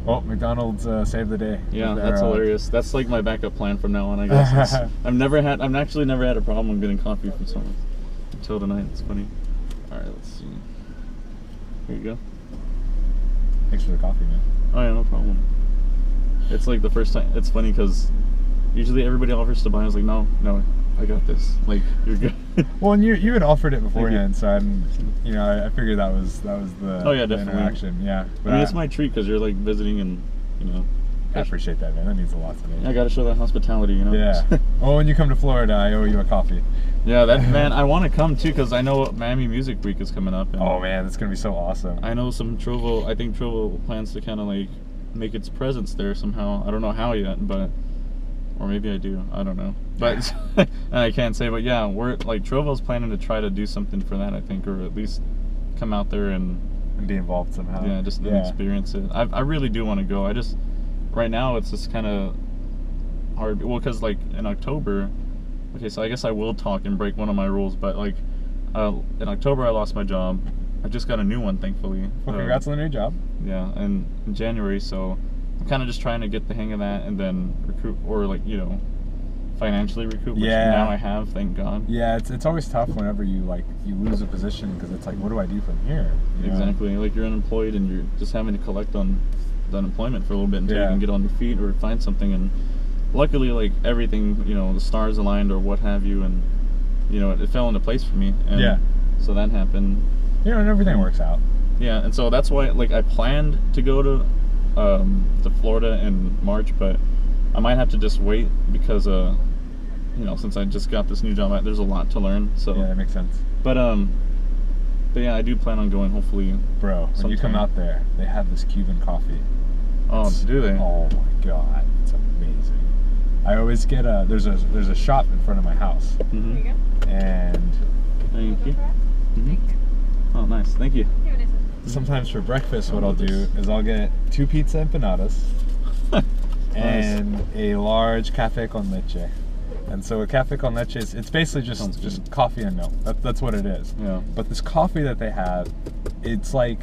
Well, McDonald's saved the day. Yeah, with that's their, hilarious. That's like my backup plan from now on, I guess. I've actually never had a problem getting coffee from someone until tonight. It's funny. All right, let's see. Here you go. Thanks for the coffee, man. Oh yeah, no problem. It's like the first time. It's funny because usually everybody offers to buy. I was like, no, I got this. Like, you're good. Well, and you had offered it beforehand, so I figured that was the, Oh, yeah, the definitely. interaction. Yeah, but I mean, it's my treat because you're like visiting and I appreciate that, man. That means a lot to me. I gotta show that hospitality, Yeah. Oh, when you come to Florida, I owe you a coffee. Yeah, man, I want to come too because I know Miami Music Week is coming up. And Oh man, that's gonna be so awesome. I know Trovo. I think Trovo plans to kind of like make its presence there somehow. I don't know how yet, but or maybe I do. I don't know. But and I can't say. But yeah, we're like Trovo's planning to try to do something for that. I think, or at least come out there and be involved somehow. Yeah, just experience it. I really do want to go. I just right now it's just kind of hard. Well, because like in October. Okay, so I guess I will talk and break one of my rules, but like in October I lost my job. I just got a new one, thankfully. Well, congrats on the new job. Yeah, and in January, so I'm kind of just trying to get the hang of that and then recoup, or like financially recoup, which now I have, thank God. Yeah, it's always tough whenever you lose a position because it's like, what do I do from here? Exactly, like you're unemployed and you're just having to collect on the unemployment for a little bit until you can get on your feet or find something. And luckily, like everything, the stars aligned or what have you, and it fell into place for me. And so that happened. And everything works out. Yeah, and so that's why, like, I planned to go to Florida in March, but I might have to just wait because, since I just got this new job, there's a lot to learn. So yeah, that makes sense. But yeah, I do plan on going. Hopefully, bro, when you come out there, they have this Cuban coffee. Oh, do they? Oh my God, it's amazing. I always get there's a shop in front of my house. Mm-hmm. There you go. And thank you. Thank you. Oh, nice. Thank you. Sometimes for breakfast, what I'll do is I'll get 2 pizza empanadas and a large cafe con leche. And so a cafe con leche it's basically just coffee and milk. That's what it is. Yeah. But this coffee that they have, it's like,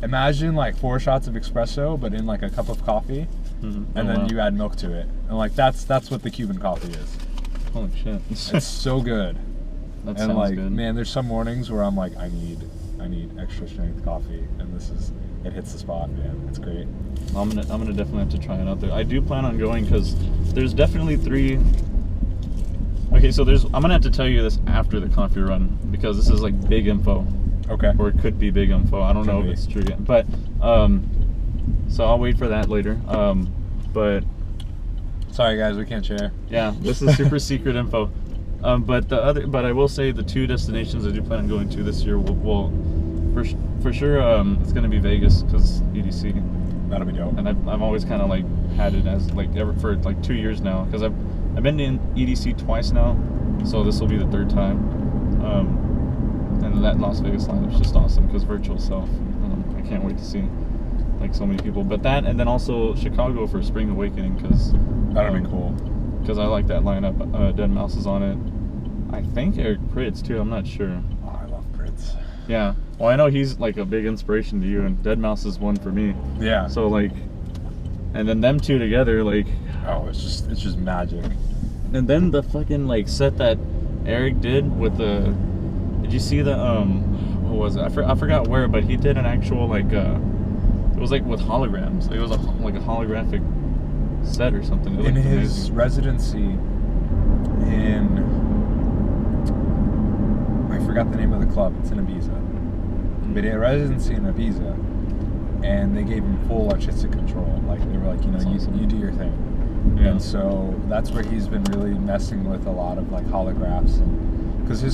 imagine like 4 shots of espresso, but in like a cup of coffee, and then you add milk to it. And like that's what the Cuban coffee is. Holy shit! It's so good. That and sounds like, good. man, there's some mornings where I'm like, I need extra strength coffee, and it hits the spot, man. It's great. I'm gonna definitely have to try it out there. I do plan on going because there's definitely 3. Okay, so I'm gonna have to tell you this after the coffee run because this is like big info. Okay. Or it could be big info. I don't know if it's true yet, but so I'll wait for that later. But sorry guys, we can't share. Yeah, this is super secret info. But I will say the 2 destinations I do plan on going to this year will for sure it's gonna be Vegas because EDC. That'll be dope. And I've always kind of like had it as like for like 2 years now because I've been in EDC twice now, so this will be the 3rd time. And that Las Vegas lineup's just awesome because virtual self. I can't wait to see like so many people. But that, and then also Chicago for Spring Awakening because that'll be cool. Because I like that lineup. Dead Mouse is on it. I think Eric Pritz too. I'm not sure. Oh, I love Pritz. Yeah. Well, I know he's like a big inspiration to you, and Dead Mouse is one for me. Yeah. So like, and then them 2 together, like. Oh, it's just magic. And then the fucking like set that Eric did with the. Did you see the what was it? I forgot where, but he did an actual like it was like with holograms. It was like a holographic set or something. In his residency in, I forgot the name of the club. It's in Ibiza. But he had a residency in Ibiza, and they gave him full artistic control. Like they were like, you do your thing. Yeah. And so that's where he's been really messing with a lot of like holographs, because he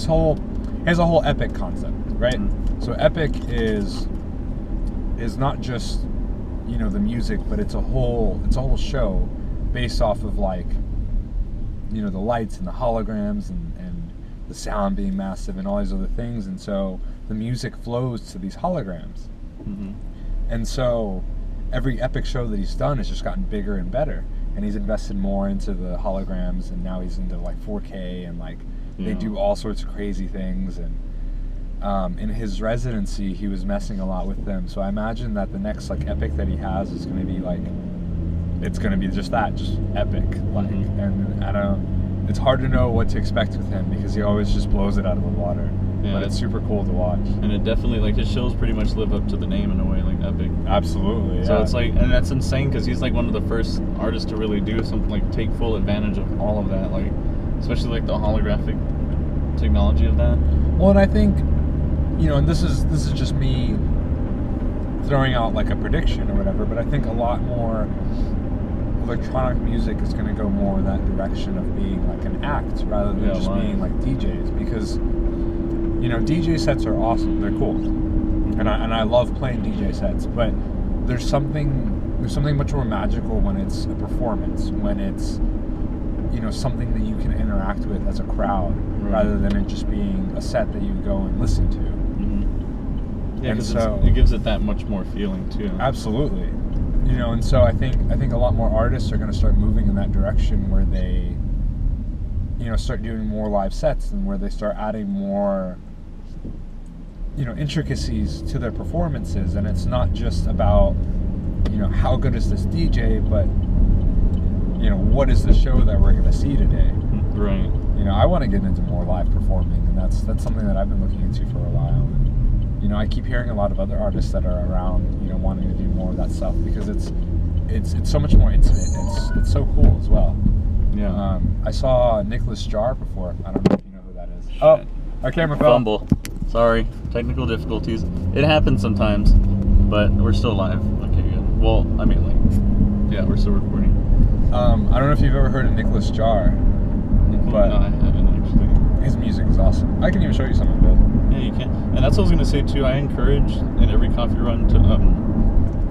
has a whole epic concept, right? Mm-hmm. So epic is not just the music, but it's a whole show based off of like the lights and the holograms and the sound being massive and all these other things, and so the music flows to these holograms. Mm-hmm. And so every epic show that he's done has just gotten bigger and better. and he's invested more into the holograms, and now he's into like 4K, and like they do all sorts of crazy things. And in his residency, he was messing a lot with them. So I imagine that the next like epic that he has is going to be like, it's going to be just epic. Like, and I don't. It's hard to know what to expect with him because he always just blows it out of the water. Yeah, but it's super cool to watch. And it definitely, like, his shows pretty much live up to the name in a way, like epic. Absolutely, yeah. So it's like, and that's insane because he's like one of the first artists to really do something, like take full advantage of all of that, like, especially like the holographic technology of that. Well, and I think, you know, and this is just me throwing out like a prediction or whatever, but I think a lot more electronic music is going to go more in that direction of being like an act rather than just being like DJs, because you know, DJ sets are awesome, they're cool, and I love playing DJ sets, but there's something much more magical when it's a performance, when it's, you know, something that you can interact with as a crowd, rather than it just being a set that you go and listen to. Yeah, because it gives it that much more feeling too. Absolutely. You know, and so I think a lot more artists are going to start moving in that direction where they, you know, start doing more live sets, and where they start adding more, you know, intricacies to their performances. And it's not just about, you know, how good is this DJ, but, you know, what is the show that we're going to see today? Right. You know, I want to get into more live performing, and that's something that I've been looking into for a while. You know, I keep hearing a lot of other artists that are around, you know, wanting to do more of that stuff because it's so much more intimate. It's so cool as well. Yeah. I saw Nicholas Jar before. I don't know if you know who that is. Oh, our camera fell. Fumble. Sorry, technical difficulties. It happens sometimes, but we're still live. Okay, good. Well, I mean, like, yeah, we're still recording. I don't know if you've ever heard of Nicholas Jar, but no, I haven't actually. His music is awesome. I can even show you some of it. Yeah, you can. And that's what I was gonna say too. I encourage in every coffee run to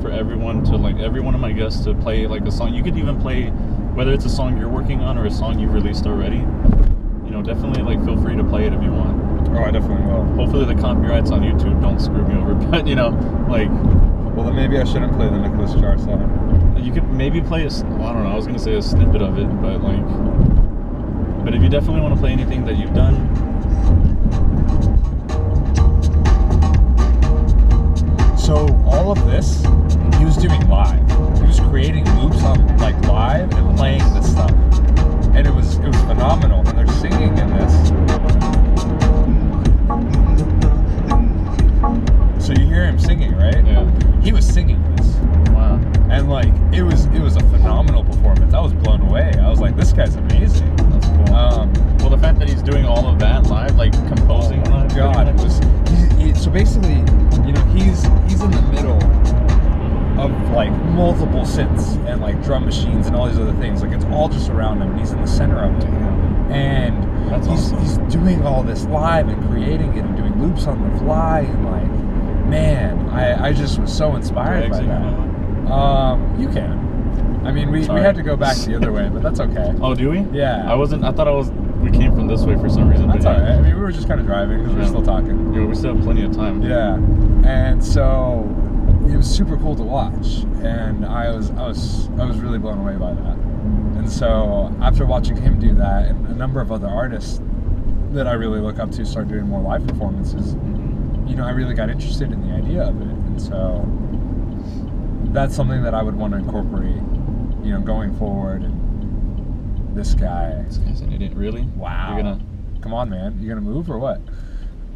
for everyone to, like, every one of my guests to play like a song. You could even play whether it's a song you're working on or a song you've released already. You know, definitely like feel free to play it if you want. Oh, I definitely will. Hopefully the copyrights on YouTube don't screw me over. But you know, like. Well, then maybe I shouldn't play the Nicholas Jar song. You could maybe play well, I don't know. I was gonna say a snippet of it, but like. But if you definitely want to play anything that you've done. So all of this, he was doing live. He was creating loops on like live and playing this stuff, and it was phenomenal. And they're singing in this. So you hear him singing, right? Yeah. He was singing this. Wow. And like it was a phenomenal performance. I was blown away. I was like, this guy's amazing. That's cool. Well, the fact that he's doing all of that live, like composing live. God, it was. So basically, you know, he's in the middle of like multiple synths and like drum machines and all these other things. Like it's all just around him, and he's in the center of it. And he's doing all this live and creating it and doing loops on the fly, and like, man, I just was so inspired by that. You can. I mean, we had to go back the other way, but that's okay. Oh, do we? Yeah. I thought we came from this way for some reason. That's alright. I mean, we were just kind of driving because we were still talking. Yeah, we still have plenty of time. Yeah. And so it was super cool to watch, and I was really blown away by that. And so after watching him do that, and a number of other artists that I really look up to start doing more live performances, you know, I really got interested in the idea of it. And so that's something that I would want to incorporate, you know, going forward. And this guy's an idiot, really? Wow. Come on, man. You gonna move or what?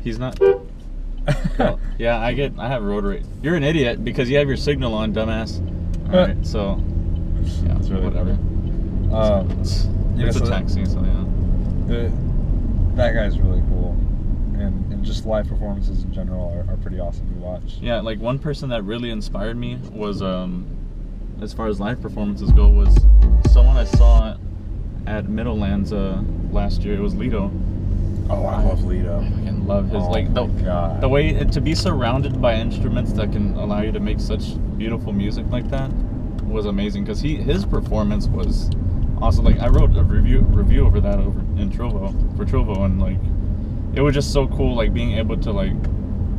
He's not. Well, yeah, I have road rage. You're an idiot because you have your signal on, dumbass. All right, so yeah, that's really whatever. It's a taxi, so yeah. That guy's really cool, and just live performances in general are pretty awesome to watch. Yeah, like one person that really inspired me was, as far as live performances go, was someone I saw at Middlelands last year. It was Lido. Oh, I love Lido. I fucking love his the way to be surrounded by instruments that can allow you to make such beautiful music like that was amazing, because his performance was awesome. Like I wrote a review over that in Trovo, and like it was just so cool, like being able to like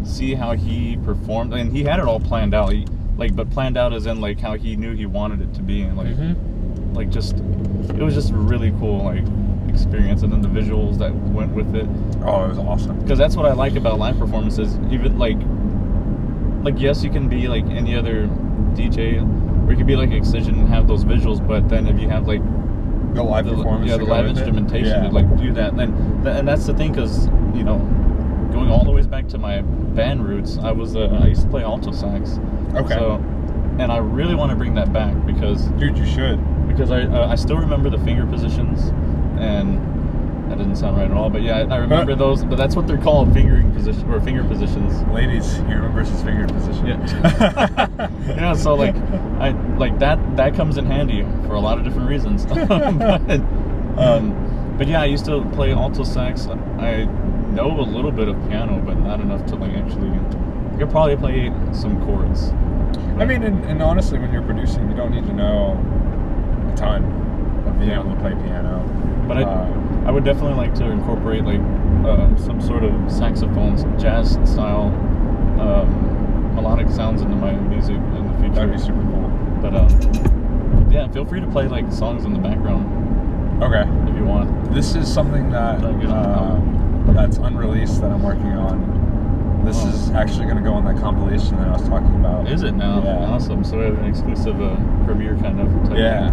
see how he performed, and he had it all planned out. But planned out as in like how he knew he wanted it to be, and like like it was just a really cool like experience, and then the visuals that went with it. Oh, it was awesome. Because that's what I like about live performances. Even like yes, you can be like any other DJ, or you could be like Excision and have those visuals, but then if you have like the live performance, the live instrumentation to like do that, and that's the thing, because you know, going all the way back to my band roots, I used to play alto sax. Okay. So, and I really want to bring that back because, dude, you should. Because I still remember the finger positions, and that doesn't sound right at all, but yeah, I remember those. But that's what they're called, fingering position or finger positions. Ladies, humor versus finger position. Yeah. Yeah. So like, that comes in handy for a lot of different reasons. But yeah, I used to play alto sax. I know a little bit of piano, but not enough to like actually. I could probably play some chords. I mean, and honestly, when you're producing, you don't need to know a ton of being able to play piano. But I would definitely like to incorporate like some sort of saxophones, jazz style, melodic sounds into my music in the future. That'd be super cool. But yeah, feel free to play like songs in the background. Okay. If you want. This is something that that's unreleased that I'm working on. This is actually going to go on that compilation that I was talking about. Is it now? Yeah. Awesome. So we have an exclusive premiere kind of type. Yeah.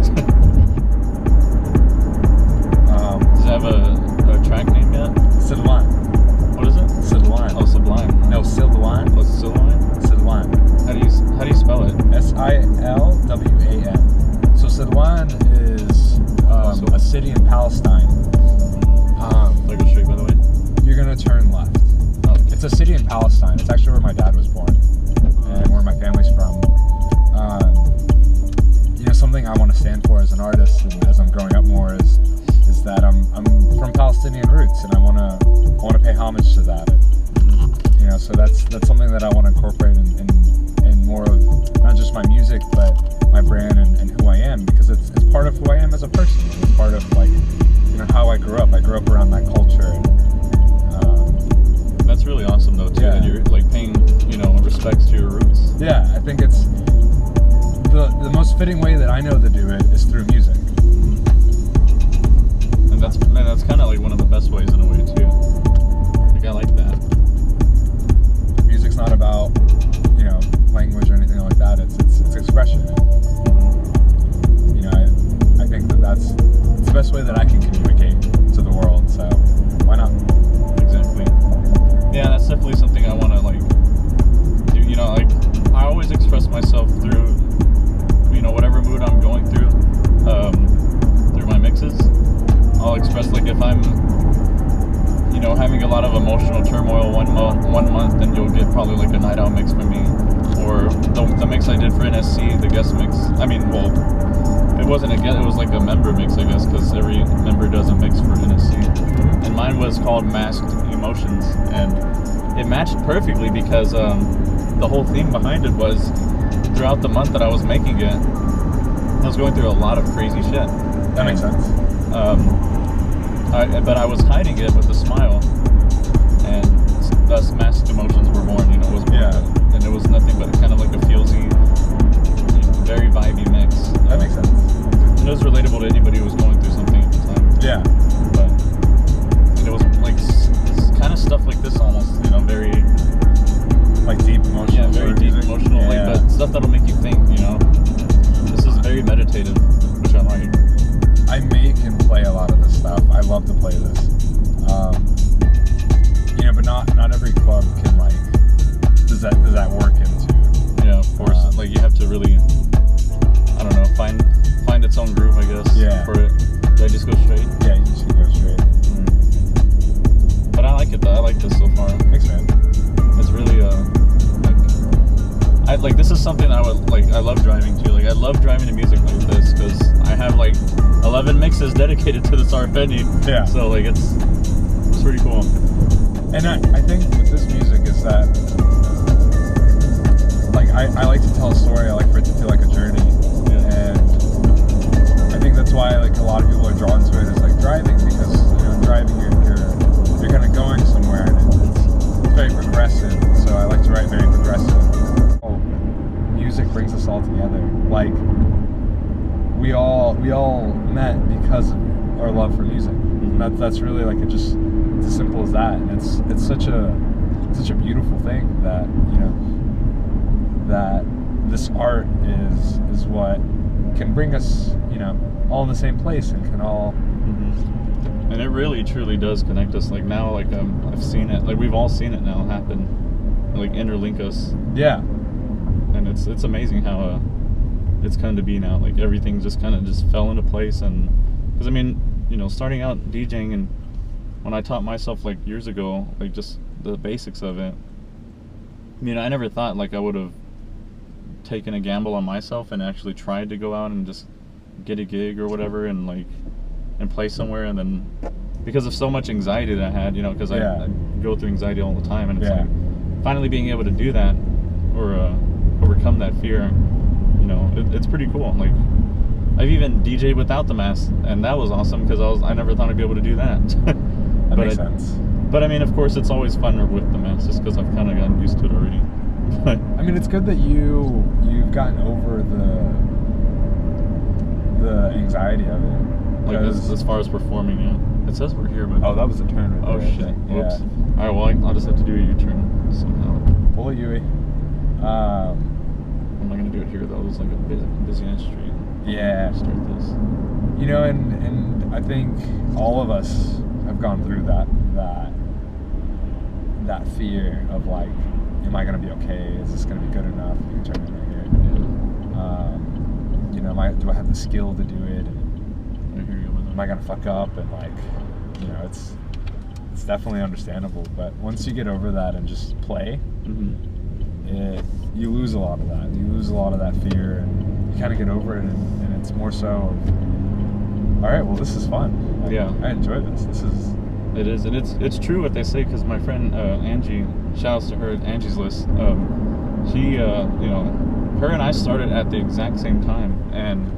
Does it have a track name yet? Sublime. What is it? Sublime. Oh, Sublime. No, Sublime. Oh, Sublime? Sublime. How do you spell it? Silwan. So Silwan is a city in Palestine. Like a street, by the way? You're going to turn left. Oh, okay. It's a city in Palestine. It's actually where my dad was born and where my family's from. You know, something I want to stand for as an artist and as I'm growing up more is that I'm from Palestinian roots, and I want to pay homage to that. And, you know, so that's something that I want to incorporate in more of not just my music, but my brand and who I am, because it's part of who I am as a person. It's part of like, you know, how I grew up. I grew up around that culture. And, that's really awesome though too, that you're like paying, you know, respects to your roots. Yeah, I think it's the most fitting way that I know to do it is through music. And that's kind of like one of the best ways in a way too. Like I like that. Music's not about, you know, language or anything like that. It's expression. You know, I think that's the best way that I can communicate to the world. So why not? Exactly. Yeah, that's definitely something I want to like do. You know, like I always express myself through, you know, whatever mood I'm going through my mixes. I'll express like if I'm, you know, having a lot of emotional turmoil one month, then you'll get probably like a night out mix from me, or the mix I did for NSC, the guest mix. I mean, well, it wasn't a guest, it was like a member mix, I guess, because every member does a mix for NSC, and mine was called Masked Emotions, and it matched perfectly because the whole theme behind it was throughout the month that I was making it, I was going through a lot of crazy shit. That makes sense. But I was hiding it with a smile, and thus Masked Emotions were born. You know, was born. Yeah. And it was nothing but kind of like a feelsy, you know, very vibey mix. That makes sense. It was relatable to anybody who was going through something at the time. Yeah. But and it was like kind of stuff like this, almost, you know, very like deep emotional. Yeah, very deep emotional. Yeah. Like, but stuff that'll make you think. You know, this is very meditative, which I like. I make and play a lot of this stuff. I love to play this. You know, but not every club can like does that work into. Yeah, of course. Like you have to really, I don't know, find its own groove, I guess. Yeah. For it. Do I just go straight? Yeah, you just go straight. But I like it though. I like this so far. Thanks, man. It's really like this is something I would like. I love driving too. Like I love driving to music like this because I have like 11 mixes dedicated to this already. Yeah. So like it's pretty cool. And I think with this music is that like I like to tell a story. I like for it to feel like a journey. Yeah. And I think that's why like a lot of people are drawn to it. Is like driving, because you know driving you're kind of going somewhere, and it's very progressive. So I like to write very progressive. Music brings us all together. Like we all music. That's really like it's as simple as that, and it's such a beautiful thing that, you know, that this art is what can bring us, you know, all in the same place and can all. And it really truly does connect us. Like now, like I've seen it, like we've all seen it now happen, like interlink us. Yeah. And it's amazing how it's come to be now. Like everything just kind of just fell into place. And because I mean, you know, starting out DJing, and when I taught myself like years ago, like just the basics of it, I mean, I never thought like I would have taken a gamble on myself and actually tried to go out and just get a gig or whatever, and like and play somewhere. And then because of so much anxiety that I had, you know, because I go through anxiety all the time, and it's like finally being able to do that or overcome that fear, you know, it's pretty cool. Like I've even DJ'd without the mask, and that was awesome because I never thought I'd be able to do that. That makes sense. But I mean, of course, it's always funner with the mask just because I've kind of gotten used to it already. I mean, it's good that you've gotten over the anxiety of it. Like as far as performing, yeah. It says we're here, but that was a turn. Right there, shit! Whoops. All right, well, I'll just have to do a U-turn somehow. Pull a Yui. I'm not gonna do it here though. It's like a busy ass street. Yeah. Start this. You know, and I think all of us have gone through that fear of like, am I gonna be okay? Is this gonna be good enough? You can turn it right here. Yeah. You know, do I have the skill to do it? I hear you with that. Am I gonna fuck up? And like, you know, it's definitely understandable. But once you get over that and just play, you lose a lot of that. You lose a lot of that fear, and you kind of get over it, and it's more so of, all right, well, this is fun. Like, yeah, I enjoy this. This is. It is, and it's true what they say, because my friend Angie, shout-outs to her, Angie's List. She, you know, her and I started at the exact same time. And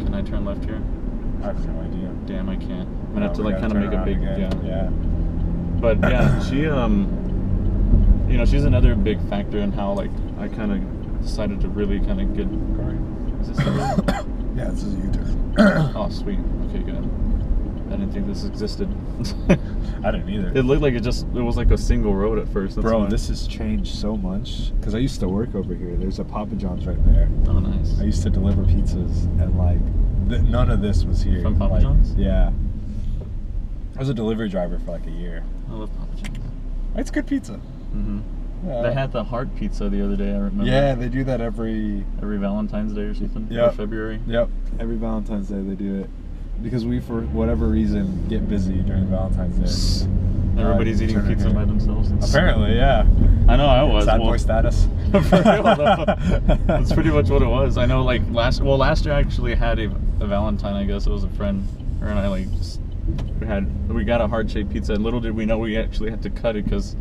can I turn left here? I have no idea. Damn, I can't. I'm gonna have to like kind of make a big yeah. But yeah, she you know, she's another big factor in how like I kind of decided to really kind of get. Is this yeah, this is a U-turn. Oh, sweet. Okay, good. I didn't think this existed. I didn't either. It looked like it was like a single road at first. That's Bro, why. this has changed so much. Because I used to work over here. There's a Papa John's right there. Oh, nice. I used to deliver pizzas, and like none of this was here. From Papa like, John's? Yeah. I was a delivery driver for like a year. I love Papa John's. It's good pizza. Yeah. They had the heart pizza the other day, I remember. Yeah, they do that every Valentine's Day or something. Yep. Or February. Yep. Every Valentine's Day they do it. Because we, for whatever reason, get busy during Valentine's Day. Everybody's eating pizza by themselves. Apparently, yeah. I know I was. Sad boy status. For real, though. That's pretty much what it was. I know, like last year I actually had a Valentine. I guess it was a friend. Her and I like just we got a heart-shaped pizza. And little did we know we actually had to cut it because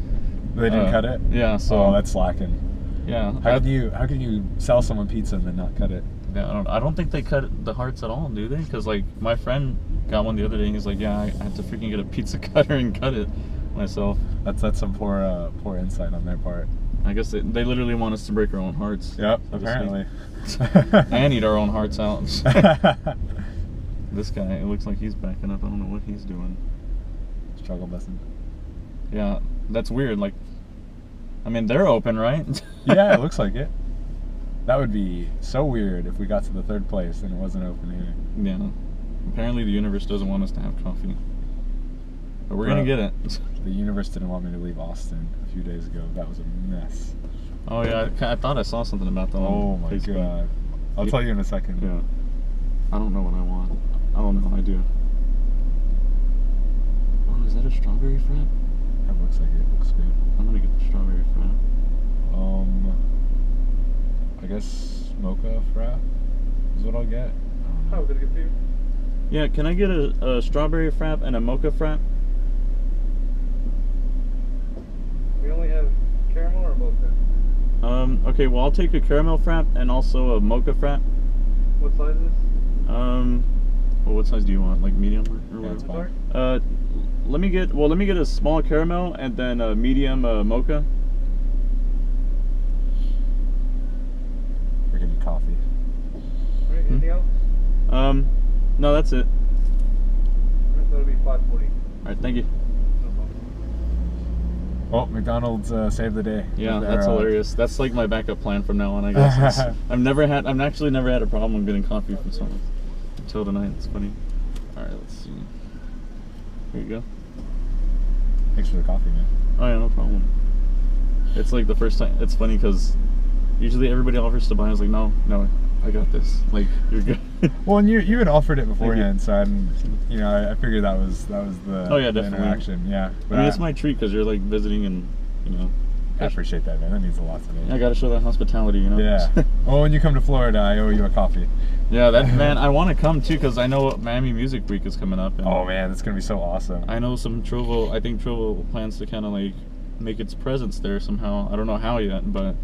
they didn't cut it. Yeah. So that's slacking. Yeah. How can you sell someone pizza and then not cut it? Yeah, I don't think they cut the hearts at all, do they? Because like my friend got one the other day, and he's like, "Yeah, I had to freaking get a pizza cutter and cut it myself." That's some poor insight on their part. I guess they literally want us to break our own hearts. Yep, apparently. And eat our own hearts out. This guy, it looks like he's backing up. I don't know what he's doing. Struggle busing. Yeah, that's weird. Like, I mean, they're open, right? Yeah, it looks like it. That would be so weird if we got to the third place and it wasn't open here. Yeah. Apparently the universe doesn't want us to have coffee. But we're going to get it. The universe didn't want me to leave Austin a few days ago. That was a mess. Oh, yeah. I thought I saw something about that on my Facebook. God. I'll tell you in a second. Yeah. I don't know what I want. I don't know. I do. Oh, is that a strawberry frap? That looks like it. Looks good. I'm going to get the strawberry frap. I guess mocha frap is what I'll get. How good to get you? Yeah, can I get a strawberry frap and a mocha frap? We only have caramel or mocha? Okay, well I'll take a caramel frap and also a mocha frap. What size is? Well, what size do you want? Like medium or Yeah, it's what? fine. Let me get a small caramel and then a medium mocha. We're getting coffee. Alright, anything else? No, that's it. Alright, that'll be right, thank you. Well, McDonald's saved the day. Yeah, that's hilarious. That's like my backup plan from now on, I guess. I've actually never had a problem getting coffee from someone until tonight. It's funny. All right, let's see. Here you go. Thanks for the coffee, man. Oh yeah, no problem. It's like the first time. It's funny because usually everybody offers to buy. I was like, no, I got this. Like, you're good. Well, and you had offered it beforehand, so I figured that was the, the interaction. Yeah. But I mean, it's my treat because you're like visiting and I appreciate that, man. That means a lot to me. I gotta show that hospitality, Yeah. Well, when you come to Florida, I owe you a coffee. Yeah, man, I want to come too because I know Miami Music Week is coming up. And oh man, it's gonna be so awesome. I know Trovo. I think Trovo plans to kind of like make its presence there somehow. I don't know how yet, but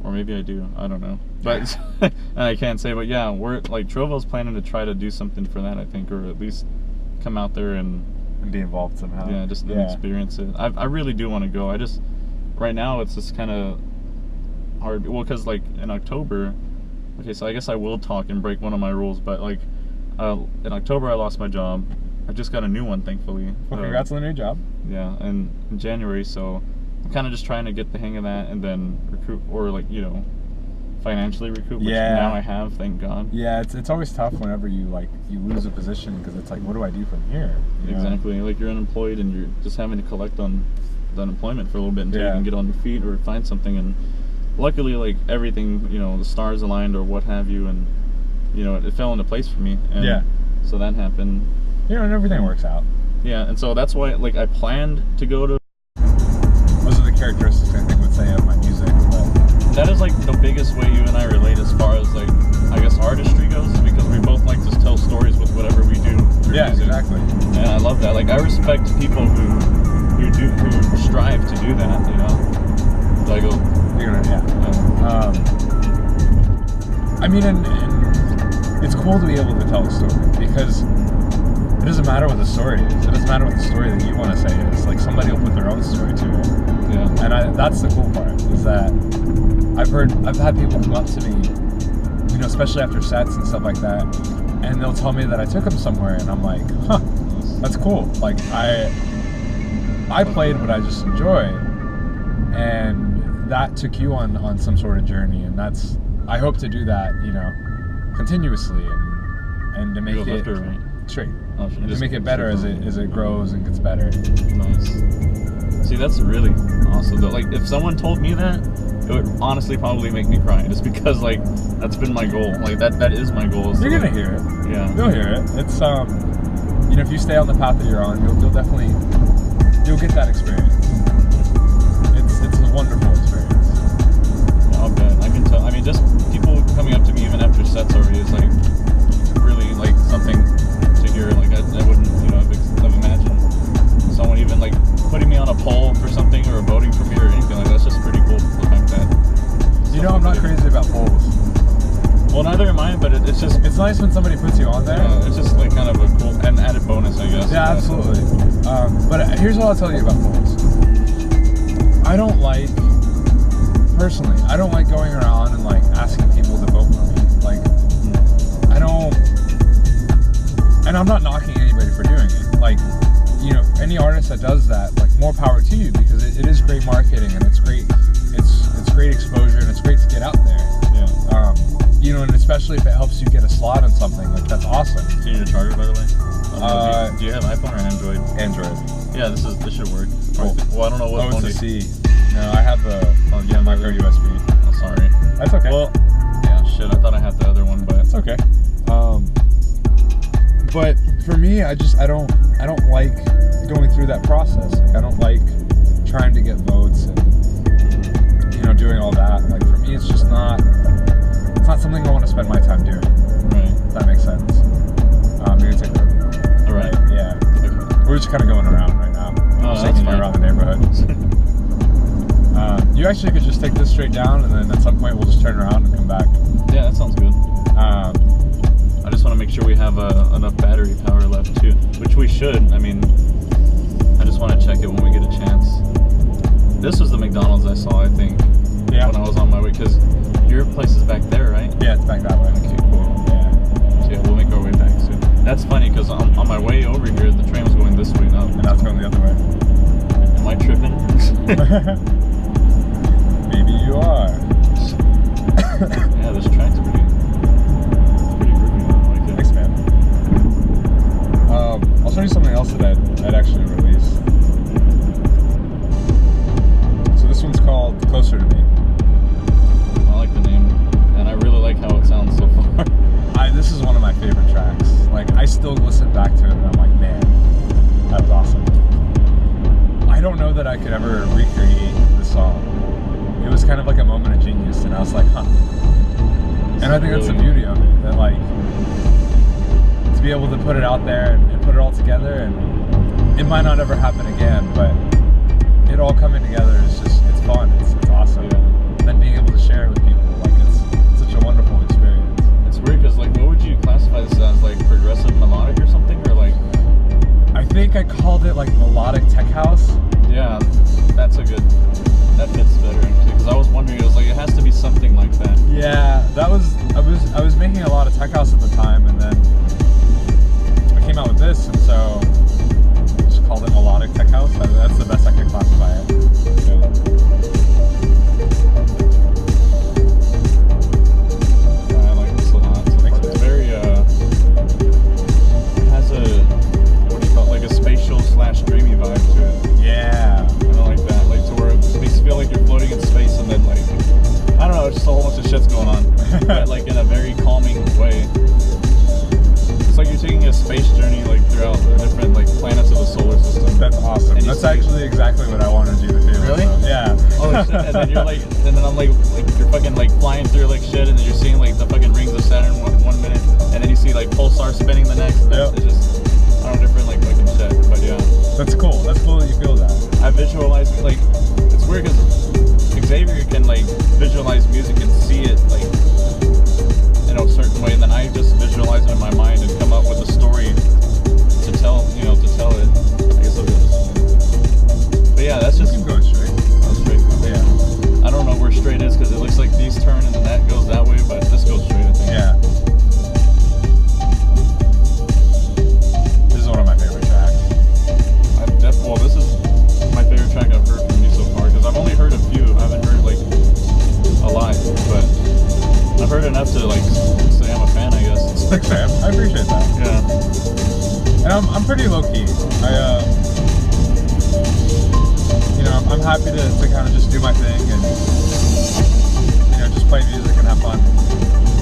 or maybe I do. I don't know. But and I can't say. But yeah, we're like Trovo's planning to try to do something for that. I think, or at least come out there and be involved somehow. Yeah, just experience it. I really do want to go. Right now it's just kind of hard. Well, because like in October. Okay, so I guess I will talk and break one of my rules, but like in October I lost my job. I just got a new one, thankfully. Well, congrats on the new job. Yeah, and in January, so I'm kind of just trying to get the hang of that and then recruit, or like, financially recoup, which now I have, thank God. Yeah, it's always tough whenever you lose a position because it's like, what do I do from here? Exactly, like you're unemployed and you're just having to collect on the unemployment for a little bit until you can get on your feet or find something. And luckily, like everything, the stars aligned or what have you, and it fell into place for me. And so that happened. And everything works out. Yeah, and so that's why, like, I planned to go to. Those are the characteristics I think would say of my music. But that is like the biggest way you and I relate as far as like, I guess, artistry goes, because we both like to tell stories with whatever we do. Yeah, music. Exactly. And I love that. Like, I respect people who strive to do that. So I go. I mean, and it's cool to be able to tell a story because it doesn't matter what the story is. It doesn't matter what the story that you want to say is. Like, somebody will put their own story to it. Yeah. And that's the cool part, is that I've had people come up to me, especially after sets and stuff like that, and they'll tell me that I took them somewhere, and I'm like, huh, that's cool. Like, I played what I just enjoyed, and that took you on some sort of journey, and I hope to do that, continuously, and to make it left or right? Straight. Oh, to make it better as it grows and gets better. Nice. See, that's really awesome though. Like, if someone told me that, it would honestly probably make me cry, just because like that's been my goal. Like that is my goal. You're gonna hear it. Yeah. You'll hear it. It's if you stay on the path that you're on, you'll definitely get that experience. It's a wonderful experience. Yeah, I'll bet. I can tell. I mean, just people coming up to me even after sets already is like really like something to hear. Like I wouldn't have imagined someone even like putting me on a poll for something or voting for me or anything like that. That's just pretty cool. The fact that I'm not crazy about polls. Well, neither am I, but it's it's nice when somebody puts you on there. It's just like kind of a cool and added bonus, I guess. Yeah, absolutely. But here's what I'll tell you about polls. Personally, I don't like going around and like asking people to vote for me. Like, I don't, and I'm not knocking anybody for doing it. Like, any artist that does that, like, more power to you, because it is great marketing and it's great exposure and it's great to get out there. Yeah. And especially if it helps you get a slot on something, like, that's awesome. Do you need a charger, by the way? Do you have iPhone or Android? Android. Yeah, this should work. Cool. Well, I don't know what phone. It's a C. No, I have the micro USB. Oh, sorry. That's okay. Well, yeah, shit. I thought I had the other one, but it's okay. But for me, I don't like going through that process. Like, I don't like trying to get votes and doing all that. Like, for me, it's not something I want to spend my time doing. Right. If that makes sense. You're gonna take it. All right. Yeah. Okay. We're just kind of going around right now. Oh, that's fine. Around the neighborhood. You actually could just take this straight down, and then at some point we'll just turn around and come back. Yeah, that sounds good. I just want to make sure we have enough battery power left too, which we should. I mean, I just want to check it when we get a chance. This was the McDonald's I saw, I think, when I was on my way, because your place is back there, right? Yeah, it's back that way. Okay, cool. Yeah. So yeah, we'll make our way back soon. That's funny, because on my way over here, the train was going this way, not Maybe you are. Yeah, this track's pretty groovy. I like it. Thanks, man. I'll show you something else that I'd actually released. So this one's called Closer to Me. I like the name, and I really like how it sounds so far. This is one of my favorite tracks. Like, I still listen back to it and I'm like, man, that was awesome. I don't know that I could ever recreate the song. It was kind of like a moment of genius, and I was like, huh. And I think that's the beauty of it, that like, to be able to put it out there and put it all together, and it might not ever happen again, but it all coming together is just, it's fun, it's awesome. Yeah. And then being able to share it with people, like, it's such a wonderful experience. It's weird because, like, what would you classify this as? Like progressive melodic or something, or like? I think I called it like melodic tech house. Yeah, that fits better actually. Because I was wondering, it was like it has to be something like that. Yeah, I was making a lot of tech house at the time, and then I came out with this, and so I just called it melodic tech house. That's the best I could classify it. Yeah, I like this a lot. It's very it has a, what do you call it, like a spatial / dreamy vibe to it. Yeah. I don't like that, like to where it makes you feel like you're floating in space, and then like, I don't know, it's just a whole bunch of shit's going on, but like in a very calming way. It's like you're taking a space journey like throughout the different like planets of the solar system. That's awesome. That's actually exactly what I wanted you to do. Really? So, yeah. Oh shit! And then you're like, and then I'm like you're fucking like flying through like shit, and then you're seeing like the fucking rings of Saturn one minute, and then you see like pulsar spinning the next. Yep. It's just, I don't know, different like fucking shit. But yeah. That's cool. That's cool that you feel that. I visualize, like, it's weird because Xavier can like visualize music and see it like in a certain way, and then I just visualize it in my mind and come up with a story to tell, to tell it. I guess I'll do this. But yeah, that's just. You can go straight. That's straight. Yeah. I don't know where straight is because it looks like these turn and then that goes that way, but this goes straight, I think. Yeah. This is one of my favorite tracks. Well, this is my favorite track I've heard from you so far because I've only heard a few. I haven't heard like a lot, but I've heard enough to like say I'm a fan, I guess. Thanks, man. I appreciate that. Yeah. And I'm pretty low key. I'm happy to kind of just do my thing and just play music and have fun.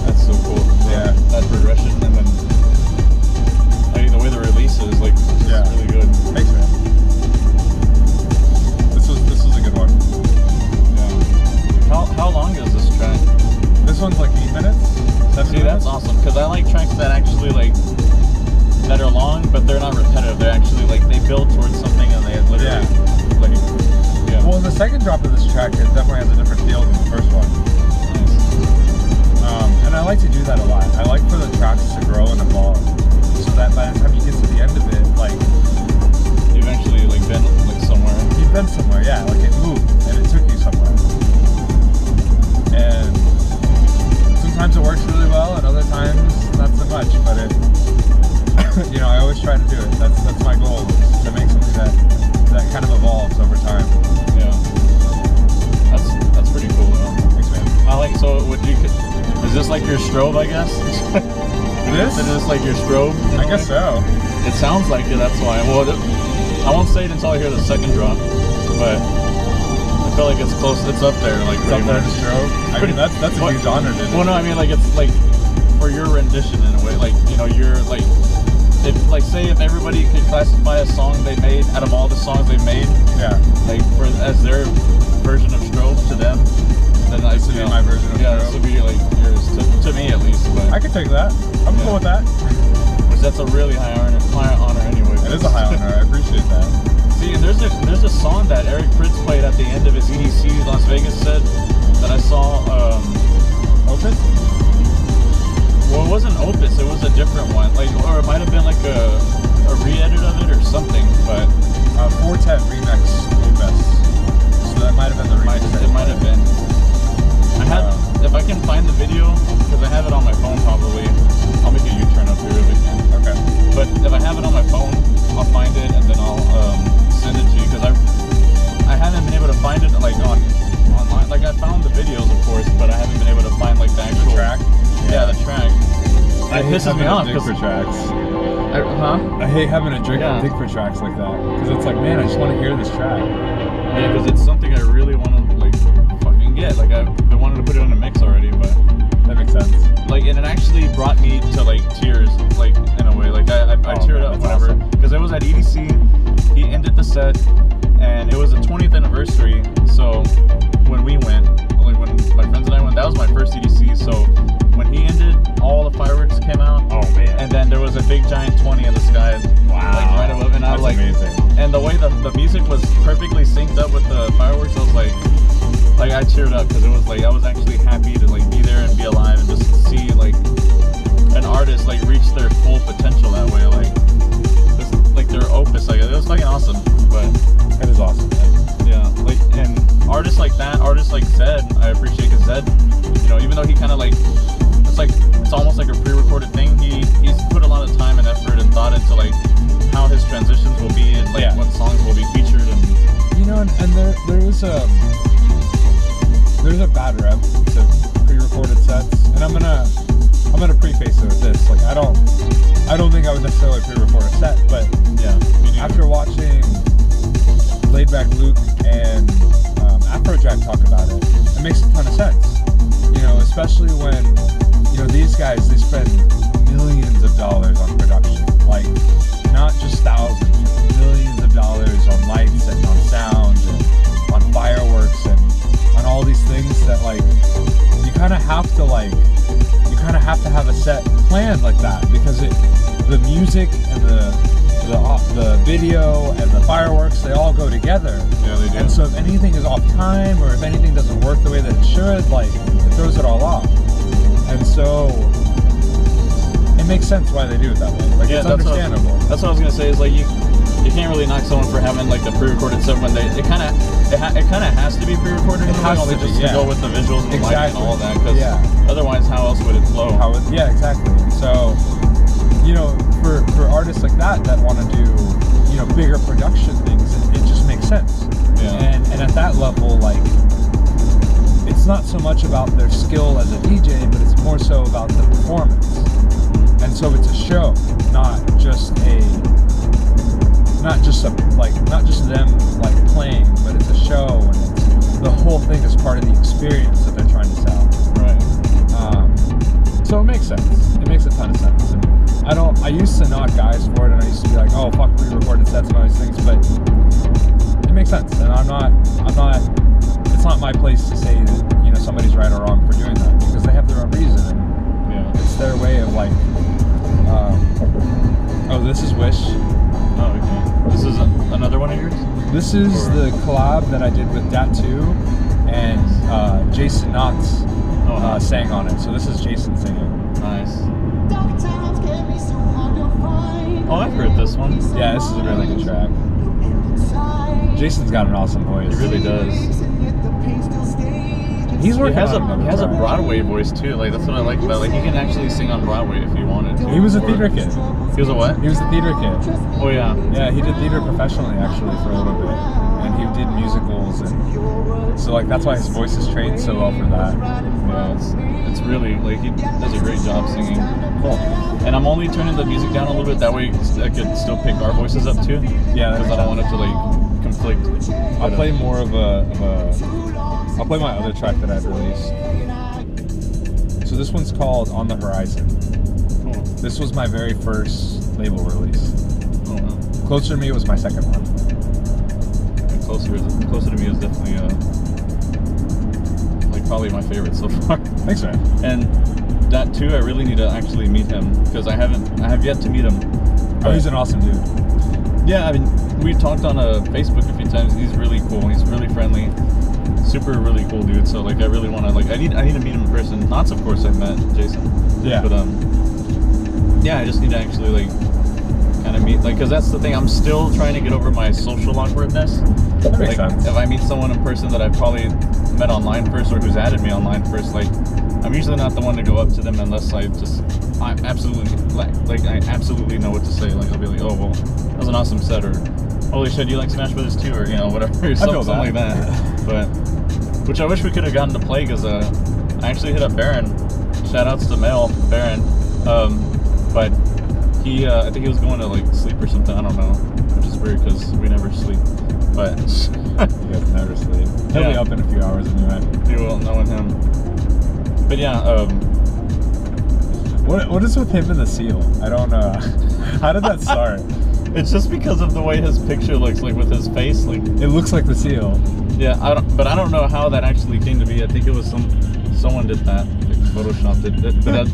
That's so cool. Yeah. That progression, and then the way the release is like really good. Thanks, man. This was a good one. Yeah. How long is this track? This one's like 8 minutes. 7 See, that's awesome because I like tracks that actually like that are long, but they're not repetitive. They're actually like they build towards something, and they literally like. Yeah. Well, the second drop of this track, it definitely has a different feel than the first one. Nice. And I like to do that a lot. I like for the tracks to grow and evolve, so that by the time you get to the end of it, like you've actually like been like somewhere. You've been somewhere, yeah. Like it moved and it took you somewhere. And sometimes it works really well, and other times not so much. But it, I always try to do it. That's my goal, is to make something that kind of evolves over time. Yeah. That's pretty cool though. Thanks, man. I like, so is this like your strobe, I guess? This? Is this like your strobe? I guess so. It sounds like it, that's why. Well, I won't say it until I hear the second drop, but I feel like it's close, it's up there. Like It's up there, the strobe. I mean, that's a huge honor, dude. Well, no, I mean, like, it's like, for your rendition in a way, like, you're like, say if everybody could classify a song they made out of all the songs they made, yeah, like as their version of strobe to them, then this would be my version of strobe. This would be like yours to me at least. But I could take that. I'm cool with that. Which that's a really high honor anyway. It is a high honor. I appreciate that. See, and there's a song that Eric Pritz played at the end of his EDC Las Vegas set that I saw. Opus? Well, it wasn't Opus. It was a different one. Like, or it might have been like a re-edit of it or something. But 410 remix Opus. So that might have been the remix. It might have been. If I can find the video, because I have it on my phone probably. I'll make a U-turn up here if I can. Okay. But if I have it on my phone, I'll find it and then I'll send it to you because I haven't been able to pisses me off Dig for tracks. I hate having to dig for tracks like that because it's like, man, I just want to hear this track. Yeah, because it's something I really want to like fucking get. Like I've been wanting to put it on a mix already, but that makes sense. Like, and it actually brought me to like tears, like in a way. Like I teared up whenever, because I was at EDC. He ended the set, and it was the 20th anniversary. So when we went, like when my friends and I went, that was my first EDC. So when he ended, all the fireworks came out. Oh man! And then there was a big giant 20 in the sky. Wow! Like right above, and I was like, amazing. And the way the music was perfectly synced up with the fireworks, I was like I teared up because it was like I was actually happy to like be there and be alive and just see like an artist like reach their full potential that way, like just, like their opus. Like it was fucking awesome. But it is awesome, man. Yeah, like, and artists like that, artists like Zed, I appreciate, because Zed, you know, even though he kind of like, it's almost like a pre-recorded thing. He's put a lot of time and effort and thought into like how his transitions will be and like what songs will be featured, and you know, and there's a bad rep to pre-recorded sets, and I'm gonna preface it with this. Like I don't think I would necessarily pre-record a set, but yeah, after watching Laid Back Luke and Afrojack talk about it, it makes a ton of sense. You know, especially when, you know, these guys, they spend millions of dollars on production, like not just thousands, millions of dollars on lights and on sound and on fireworks and on all these things that like you kind of have to have a set planned like that, because the music and the video and the fireworks, they all go together. Yeah, they do. And so if anything is off time or if anything doesn't work the way that it should, like it throws it all off. And so it makes sense why they do it that way. Like it's understandable. That's what I was gonna say. Is like you can't really knock someone for having like the pre-recorded stuff when it kind of has to be pre-recorded. It has to just to go with the visuals and the lighting and all of that. Because otherwise, how else would it flow? Exactly. So, you know, for artists like that want to do, you know, bigger production things, it just makes sense. Yeah. And at that level, like, it's not so much about their skill as a DJ, but it's more so about the performance. And so it's a show, not just them like playing, but it's a show, and the whole thing is part of the experience that they're trying to sell. Right. So it makes sense. It makes a ton of sense. And I used to knock guys for it, and I used to be like, oh fuck pre-recorded sets and all these things, but it makes sense. And it's not my place to say that, you know, somebody's right or wrong for doing that, because they have their own reason, and it's their way of like, this is Wish. Oh, okay. This is another one of yours? This is the collab that I did with Dat2, and Jason Knotts sang on it. So this is Jason singing. Nice. Oh, I've heard this one. Yeah, this is a really good track. Jason's got an awesome voice. He really does. He's working he has a Broadway voice too. Like that's what I like about it. Like he can actually sing on Broadway if he wanted to. He was a theater kid. He was a what? He was a theater kid. Oh yeah. Yeah, he did theater professionally actually for a little bit, and he did musicals, and so like that's why his voice is trained so well for that. Yeah, it's really like he does a great job singing. Cool. And I'm only turning the music down a little bit, that way I could still pick our voices up too. Yeah, because I don't want it to like conflict. I'll play more of I'll play my other track that I've released. So this one's called On the Horizon. Cool. This was my very first label release. Oh wow. Closer to Me was my second one. And Closer to Me is definitely like probably my favorite so far. Thanks, man. And that too, I really need to actually meet him, because I have yet to meet him. Oh, he's an awesome dude. Yeah, I mean, we talked on Facebook a few times. He's really cool. He's really friendly. Super really cool dude. So like I really want to I need to meet him in person. Knots, of course, I've met Jason. Yeah. But I just need to actually like kind of meet, like, because that's the thing. I'm still trying to get over my social awkwardness. That makes sense. If I meet someone in person that I've probably met online first, or who's added me online first, like I'm usually not the one to go up to them unless I absolutely I absolutely know what to say. Like I'll be like, oh well, that was an awesome set, or holy shit, you like Smash Brothers 2, or you know whatever, something like that. But which I wish we could have gotten to play, because I actually hit up Baron. Shout outs to Mel Baron. but he, I think he was going to like sleep or something. I don't know, which is weird because we never sleep. But you guys never sleep. He'll be up in a few hours anyway. You will, knowing him. But yeah. What is with him and the seal? I don't know. How did that start? It's just because of the way his picture looks, like with his face, like it looks like the seal. Yeah, but I don't know how that actually came to be. I think it was someone did that, like photoshopped it. But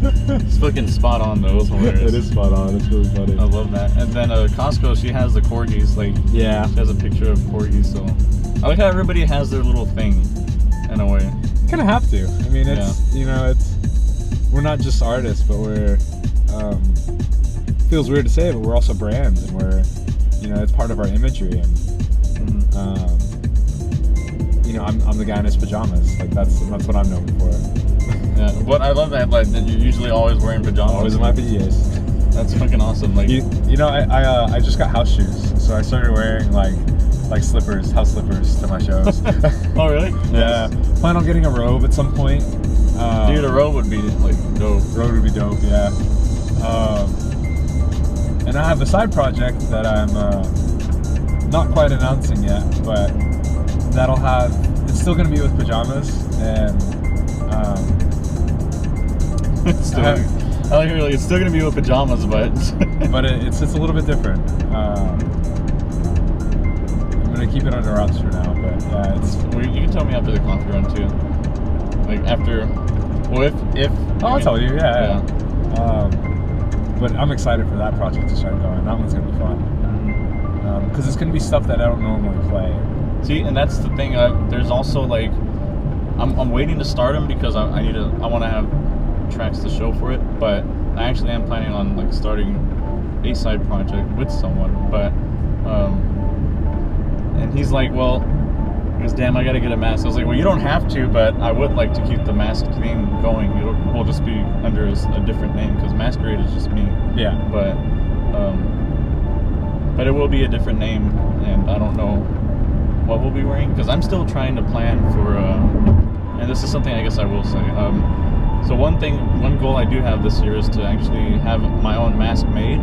it's fucking spot on though. It was hilarious. It is spot on. It's really funny. I love that. And then Costco, she has the corgis. Like yeah, she has a picture of corgis. So I like how everybody has their little thing, in a way. You kind of have to. I mean, it's you know, we're not just artists, but we're. Feels weird to say, but we're also brands, and we're, you know, it's part of our imagery, and you know, I'm the guy in his pajamas. Like that's what I'm known for. Yeah, but I love that, like, that you're usually always wearing pajamas. Always in my PJs. That's fucking awesome. Like you know, I just got house shoes, so I started wearing like slippers, house slippers to my shows. Oh really? Yeah. Plan on getting a robe at some point. Dude, a robe would be like dope. Robe would be dope. Yeah. And I have a side project that I'm not quite announcing yet, but that'll have, it's still going to be with pajamas, and it's still going to be with pajamas, but but it's a little bit different. I'm going to keep it under wraps for now, but yeah, it's. Well, you can tell me after the coffee run too. Like after, well, if I'll tell you, yeah. But I'm excited for that project to start going. That one's gonna be fun because it's gonna be stuff that I don't normally play. See, and that's the thing. There's also like, I'm waiting to start them because I want to have tracks to show for it. But I actually am planning on like starting a side project with someone. But and he's like, well, he goes, damn, I gotta get a mask. I was like, well, you don't have to, but I would like to keep the mask theme going. We'll just be under a different name because Masquerade is just me. Yeah. But it will be a different name, and I don't know what we'll be wearing because I'm still trying to plan for. And this is something I guess I will say. So one goal I do have this year is to actually have my own mask made.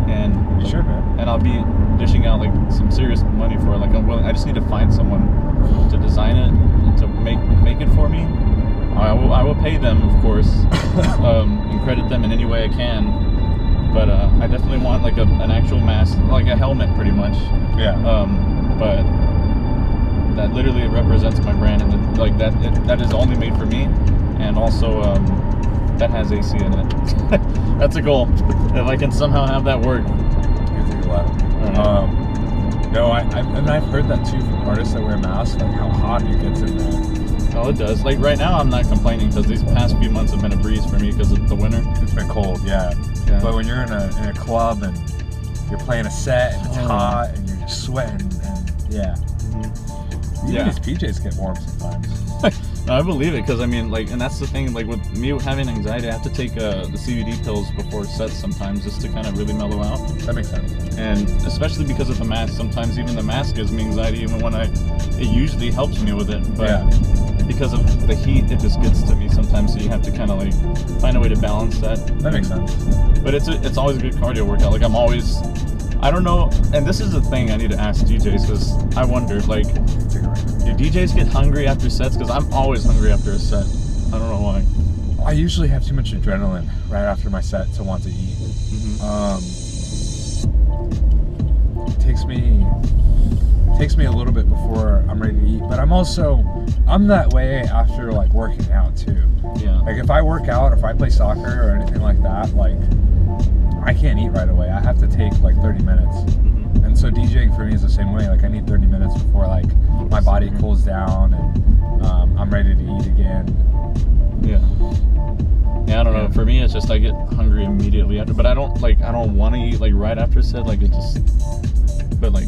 And you sure, man? And I'll be dishing out like some serious money for it. Like I'm willing. I just need to find someone to design it, to make it for me. I will pay them, of course, and credit them in any way I can. But I definitely want like an actual mask, like a helmet, pretty much. Yeah. But that literally represents my brand, and that is only made for me, and also that has AC in it. That's a goal. If I can somehow have that work. No, I've heard that too from artists that wear masks, like how hot it gets in there. Oh, it does. Like right now, I'm not complaining because these past few months have been a breeze for me because of the winter. It's been cold, yeah. But when you're in a club and you're playing a set and it's hot and you're just sweating and yeah. Even these PJs get warm sometimes. No, I believe it because I mean, like, and that's the thing. Like with me having anxiety, I have to take the CBD pills before sets sometimes just to kind of really mellow out. That makes sense. And especially because of the mask, sometimes even the mask gives me anxiety. Even when it usually helps me with it, but because of the heat, it just gets to me sometimes. So you have to kind of like find a way to balance that. That makes sense. But it's always a good cardio workout. Like I'm always, I don't know, and this is the thing I need to ask DJs because I wonder, like, do DJs get hungry after sets? Because I'm always hungry after a set. I don't know why. I usually have too much adrenaline right after my set to want to eat. It takes me a little bit before I'm ready to eat, but I'm that way after like working out too. Yeah. Like if I work out, if I play soccer or anything like that, like I can't eat right away. I have to take like 30 minutes. And so DJing for me is the same way. Like I need 30 minutes before like my body cools down and I'm ready to eat again. Yeah. Yeah, I don't know. For me, it's just I get hungry immediately after, but I don't want to eat like right after a set. Like but like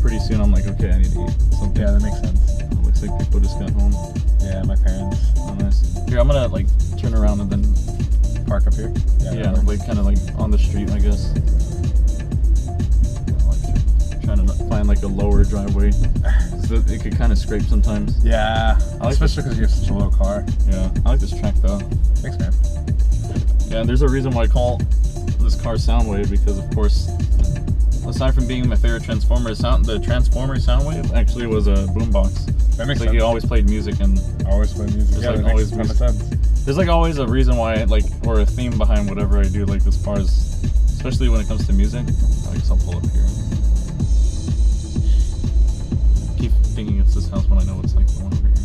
pretty soon I'm like, okay, I need to eat something. Yeah, that makes sense. It looks like people just got home. Yeah, my parents. Oh, nice. Here, I'm gonna like turn around and then park up here. Yeah, like kind of like on the street, I guess. Trying to find like a lower driveway so it could kind of scrape sometimes. Yeah, especially because you have such a low car. Yeah, I like this track though. Thanks, man. Yeah, and there's a reason why I call this car Soundwave, because of course, aside from being my favorite Transformer sound, the Transformer Soundwave actually was a boombox. That makes like sense. You always played music, and I always play music. There's Yeah, like that always makes a ton of sense. there's like always a reason why, like, or a theme behind whatever I do, like as far as, especially when it comes to music. I guess I'll pull up here. Keep thinking it's this house when I know it's like the one over here.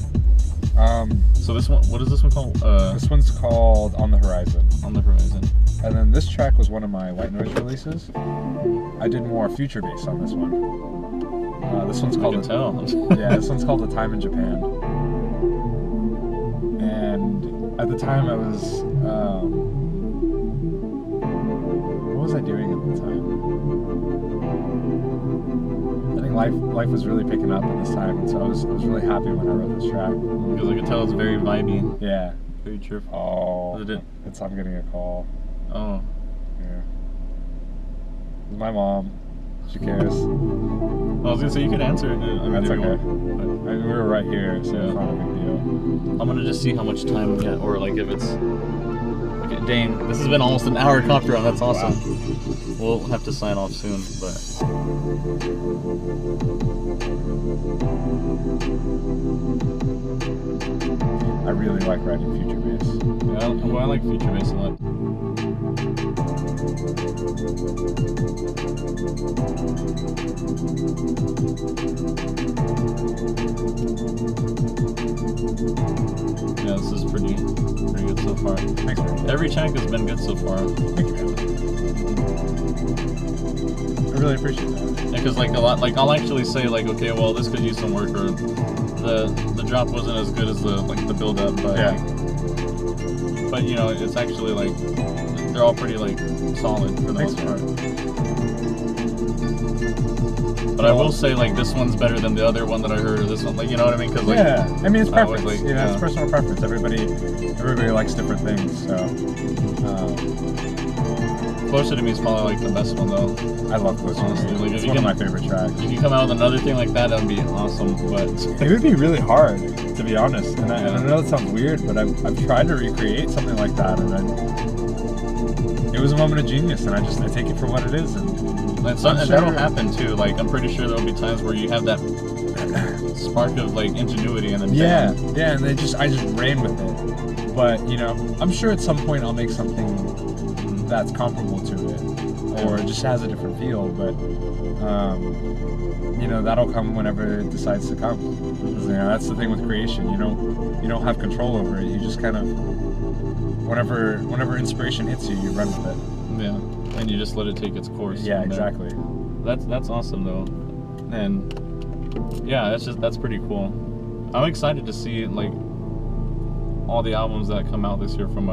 So this one, what is this one called? This one's called On the Horizon. On the Horizon. And then this track was one of my Whitenoiize releases. I did more future bass on this one. This one's called. I can tell. Yeah, this one's called The Time in Japan. And at the time, I was. What was I doing at the time? I think life was really picking up at this time, and so I was really happy when I wrote this track. Because I can tell it's very vibey. Yeah. Very cheerful. Oh. I'm getting a call. Oh. Yeah. It's my mom. She cares. I was gonna say you could answer it. That's okay. I mean, we were right here, so Yeah. it's not a big deal. I'm gonna just see how much time we get, or like if it's. Okay, dang, this has been almost an hour copter run. That's awesome. Wow. We'll have to sign off soon, but. I really like writing future bass. Yeah, well, I like future bass a lot. Yeah, this is pretty good so far. Thanks, man. Every track has been good so far. Thank you, man. I really appreciate that. Because like a lot, like I'll actually say like, okay, well this could use some work, or the drop wasn't as good as the build up, but Yeah. but you know it's actually like they're all pretty like solid for the Thanks, most part. man. But I will say like this one's better than the other one that I heard, or this one, like, you know what I mean? Because like Yeah, I mean it's I always, preference. like, You know, yeah. it's personal preference. Everybody likes different things. So Closer to Me is probably like the best one though. I love Closer to Honestly, Me. like, if It's you one of can- my favorite tracks. If you come out with another thing like that, that'd be awesome. But It would be really hard, to be honest. And I know it sounds weird, but I've tried to recreate something like that, and it was a moment of genius, and I take it for what it is. And that'll happen too. Like I'm pretty sure there'll be times where you have that spark of like ingenuity, and then yeah, bam. yeah, and I just ran with it. But you know, I'm sure at some point I'll make something that's comparable to it, or just has a different feel. But you know, that'll come whenever it decides to come. 'Cause, you know, that's the thing with creation. You don't have control over it. You just kind of whenever inspiration hits you, you run with it. Yeah, and you just let it take its course. Yeah, from there. exactly. That's awesome though, and yeah, that's pretty cool. I'm excited to see like all the albums that come out this year from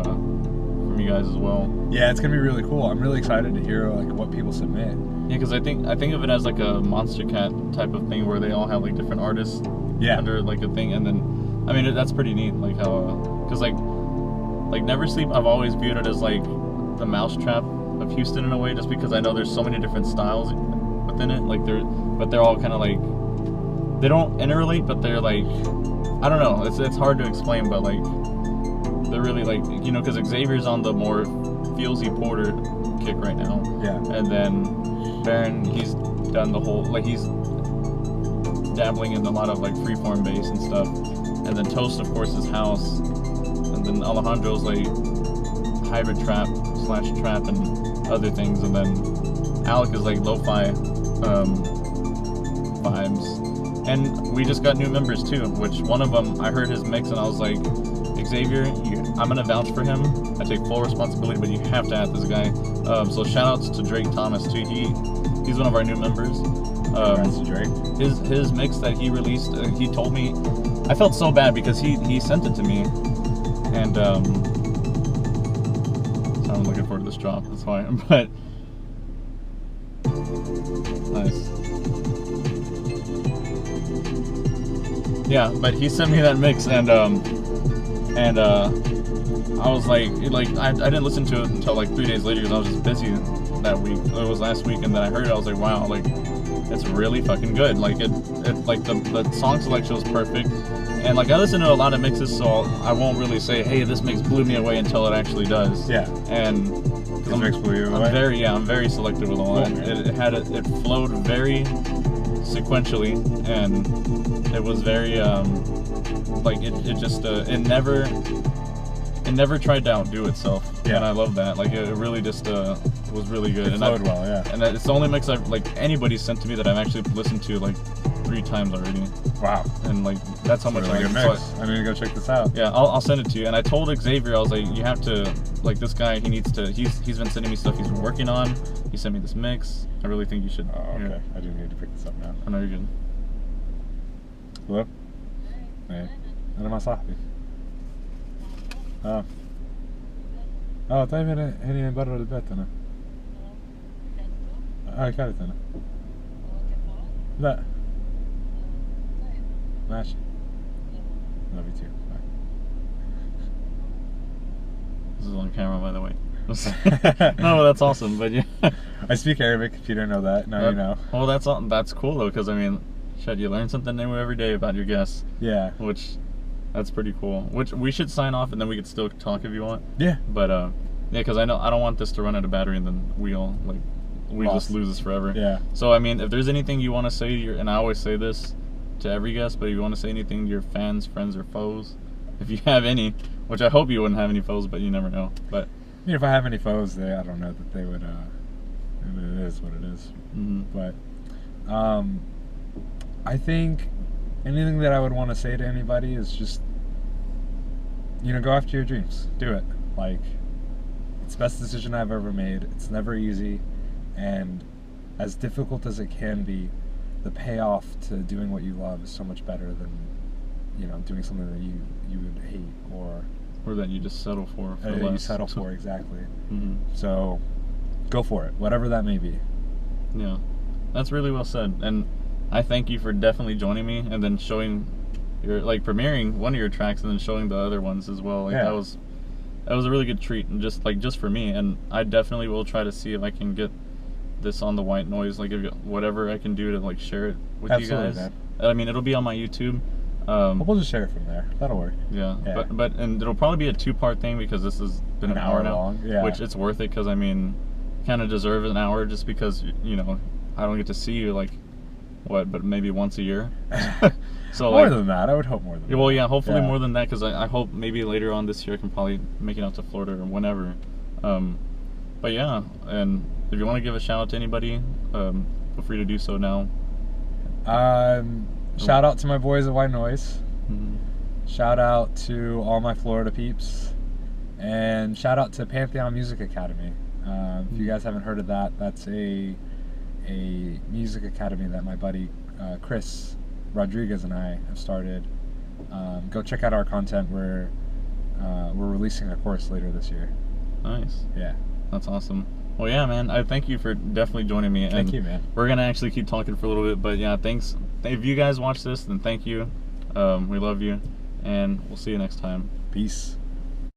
you guys as well. Yeah, it's gonna be really cool. I'm really excited to hear like what people submit. Yeah, because I think of it as like a Monster Cat type of thing where they all have like different artists Yeah. under like a thing, and then I mean that's pretty neat. Like how because like Never Sleep, I've always viewed it as like the mousetrap of Houston in a way, just because I know there's so many different styles within it. Like they're all kind of like they don't interrelate, but they're like I don't know. It's hard to explain, but like they're really like, you know, because Xavier's on the more feelsy Porter kick right now. Yeah. And then Baron, he's done the whole like he's dabbling in a lot of like freeform bass and stuff. And then Toast, of course, is house. And then Alejandro's like hybrid trap / trap and other things. And then Alec is like lo-fi vibes. And we just got new members too, which one of them, I heard his mix and I was like, Xavier, I'm gonna vouch for him. I take full responsibility, but you have to add this guy. So shout outs to Drake Thomas too. He's one of our new members. Congrats to Drake. His mix that he released, he told me, I felt so bad because he sent it to me, and so I'm looking forward to this drop. That's why. But nice. Yeah, but he sent me that mix, and I was like I didn't listen to it until like 3 days later because I was just busy that week. It was last week, and then I heard it. I was like, wow, like it's really fucking good. Like it like the song selection was perfect, And like I listen to a lot of mixes, so I won't really say, hey, this mix blew me away until it actually does. Yeah. And This mix blew you away? I'm very selective with all. Cool, It flowed very sequentially, and it was very like it never tried to outdo itself. Yeah. And I love that. Like it really just was really good. It flowed well, yeah. And it's the only mix I've like anybody sent to me that I've actually listened to like 3 times already. Wow. And like that's how much Really I good mix. I need to go check this out. Yeah, I'll send it to you. And I told Xavier, I was like, you have to, like, this guy, he's been sending me stuff he's been working on. He sent me this mix. I really think you should. Oh, okay. hear it. I do need to pick this up now. I know you're good. Hello? Hey. أنا مع صاحبي. طيب هني برا البيت أنا. كانت أنا. لا. ماشي. Love you too. Bye. This is on camera, by the way. No, that's awesome. But yeah. I speak Arabic. If you didn't know that, now you know. Well, that's cool though, because I mean, shit, you learn something new every day about your guests. Yeah. Which, that's pretty cool. Which we should sign off, and then we could still talk if you want. Yeah. But yeah, because I don't want this to run out of battery, and then we just lose this forever. Yeah. So I mean, if there's anything you want to say to and I always say this to every guest, but if you want to say anything to your fans, friends, or foes, if you have any, which I hope you wouldn't have any foes, but you never know. But I mean, if I have any foes, I don't know that they would. I mean, it is what it is. mm-hmm. But I think anything that I would want to say to anybody is just, go after your dreams. Do it. Like, it's the best decision I've ever made. It's never easy, and as difficult as it can be, the payoff to doing what you love is so much better than, doing something that you would hate or that you just settle for you less. settle for, exactly. Mm-hmm. So, go for it, whatever that may be. Yeah, that's really well said, and I thank you for definitely joining me and then showing your premiering one of your tracks and then showing the other ones as well. Like, yeah. that was a really good treat, and just for me. And I definitely will try to see if I can get this on the Whitenoiize, like whatever I can do to share it with Absolutely, you guys. man. I mean, it'll be on my YouTube. We'll just share it from there. That'll work. Yeah. Yeah. But it'll probably be a 2-part thing because this has been an hour now, long. Yeah. which it's worth it because I mean, kind of deserve an hour just because I don't get to see you but maybe once a year. So more than that, I would hope more than that. Well, yeah, hopefully more than that, because I hope maybe later on this year I can probably make it out to Florida or whenever. But yeah, and if you want to give a shout out to anybody, feel free to do so now. Shout out to my boys at Whitenoiize. Mm-hmm. Shout out to all my Florida peeps, and shout out to Pantheon Music Academy. If you guys haven't heard of that, that's a music academy that my buddy Chris Rodriguez and I have started. Go check out our content. We're releasing a course later this year. Nice. Yeah. That's awesome. Well, yeah, man. I thank you for definitely joining me. Thank you, man. We're gonna actually keep talking for a little bit, but yeah, thanks. If you guys watch this, then thank you. We love you, and we'll see you next time. Peace.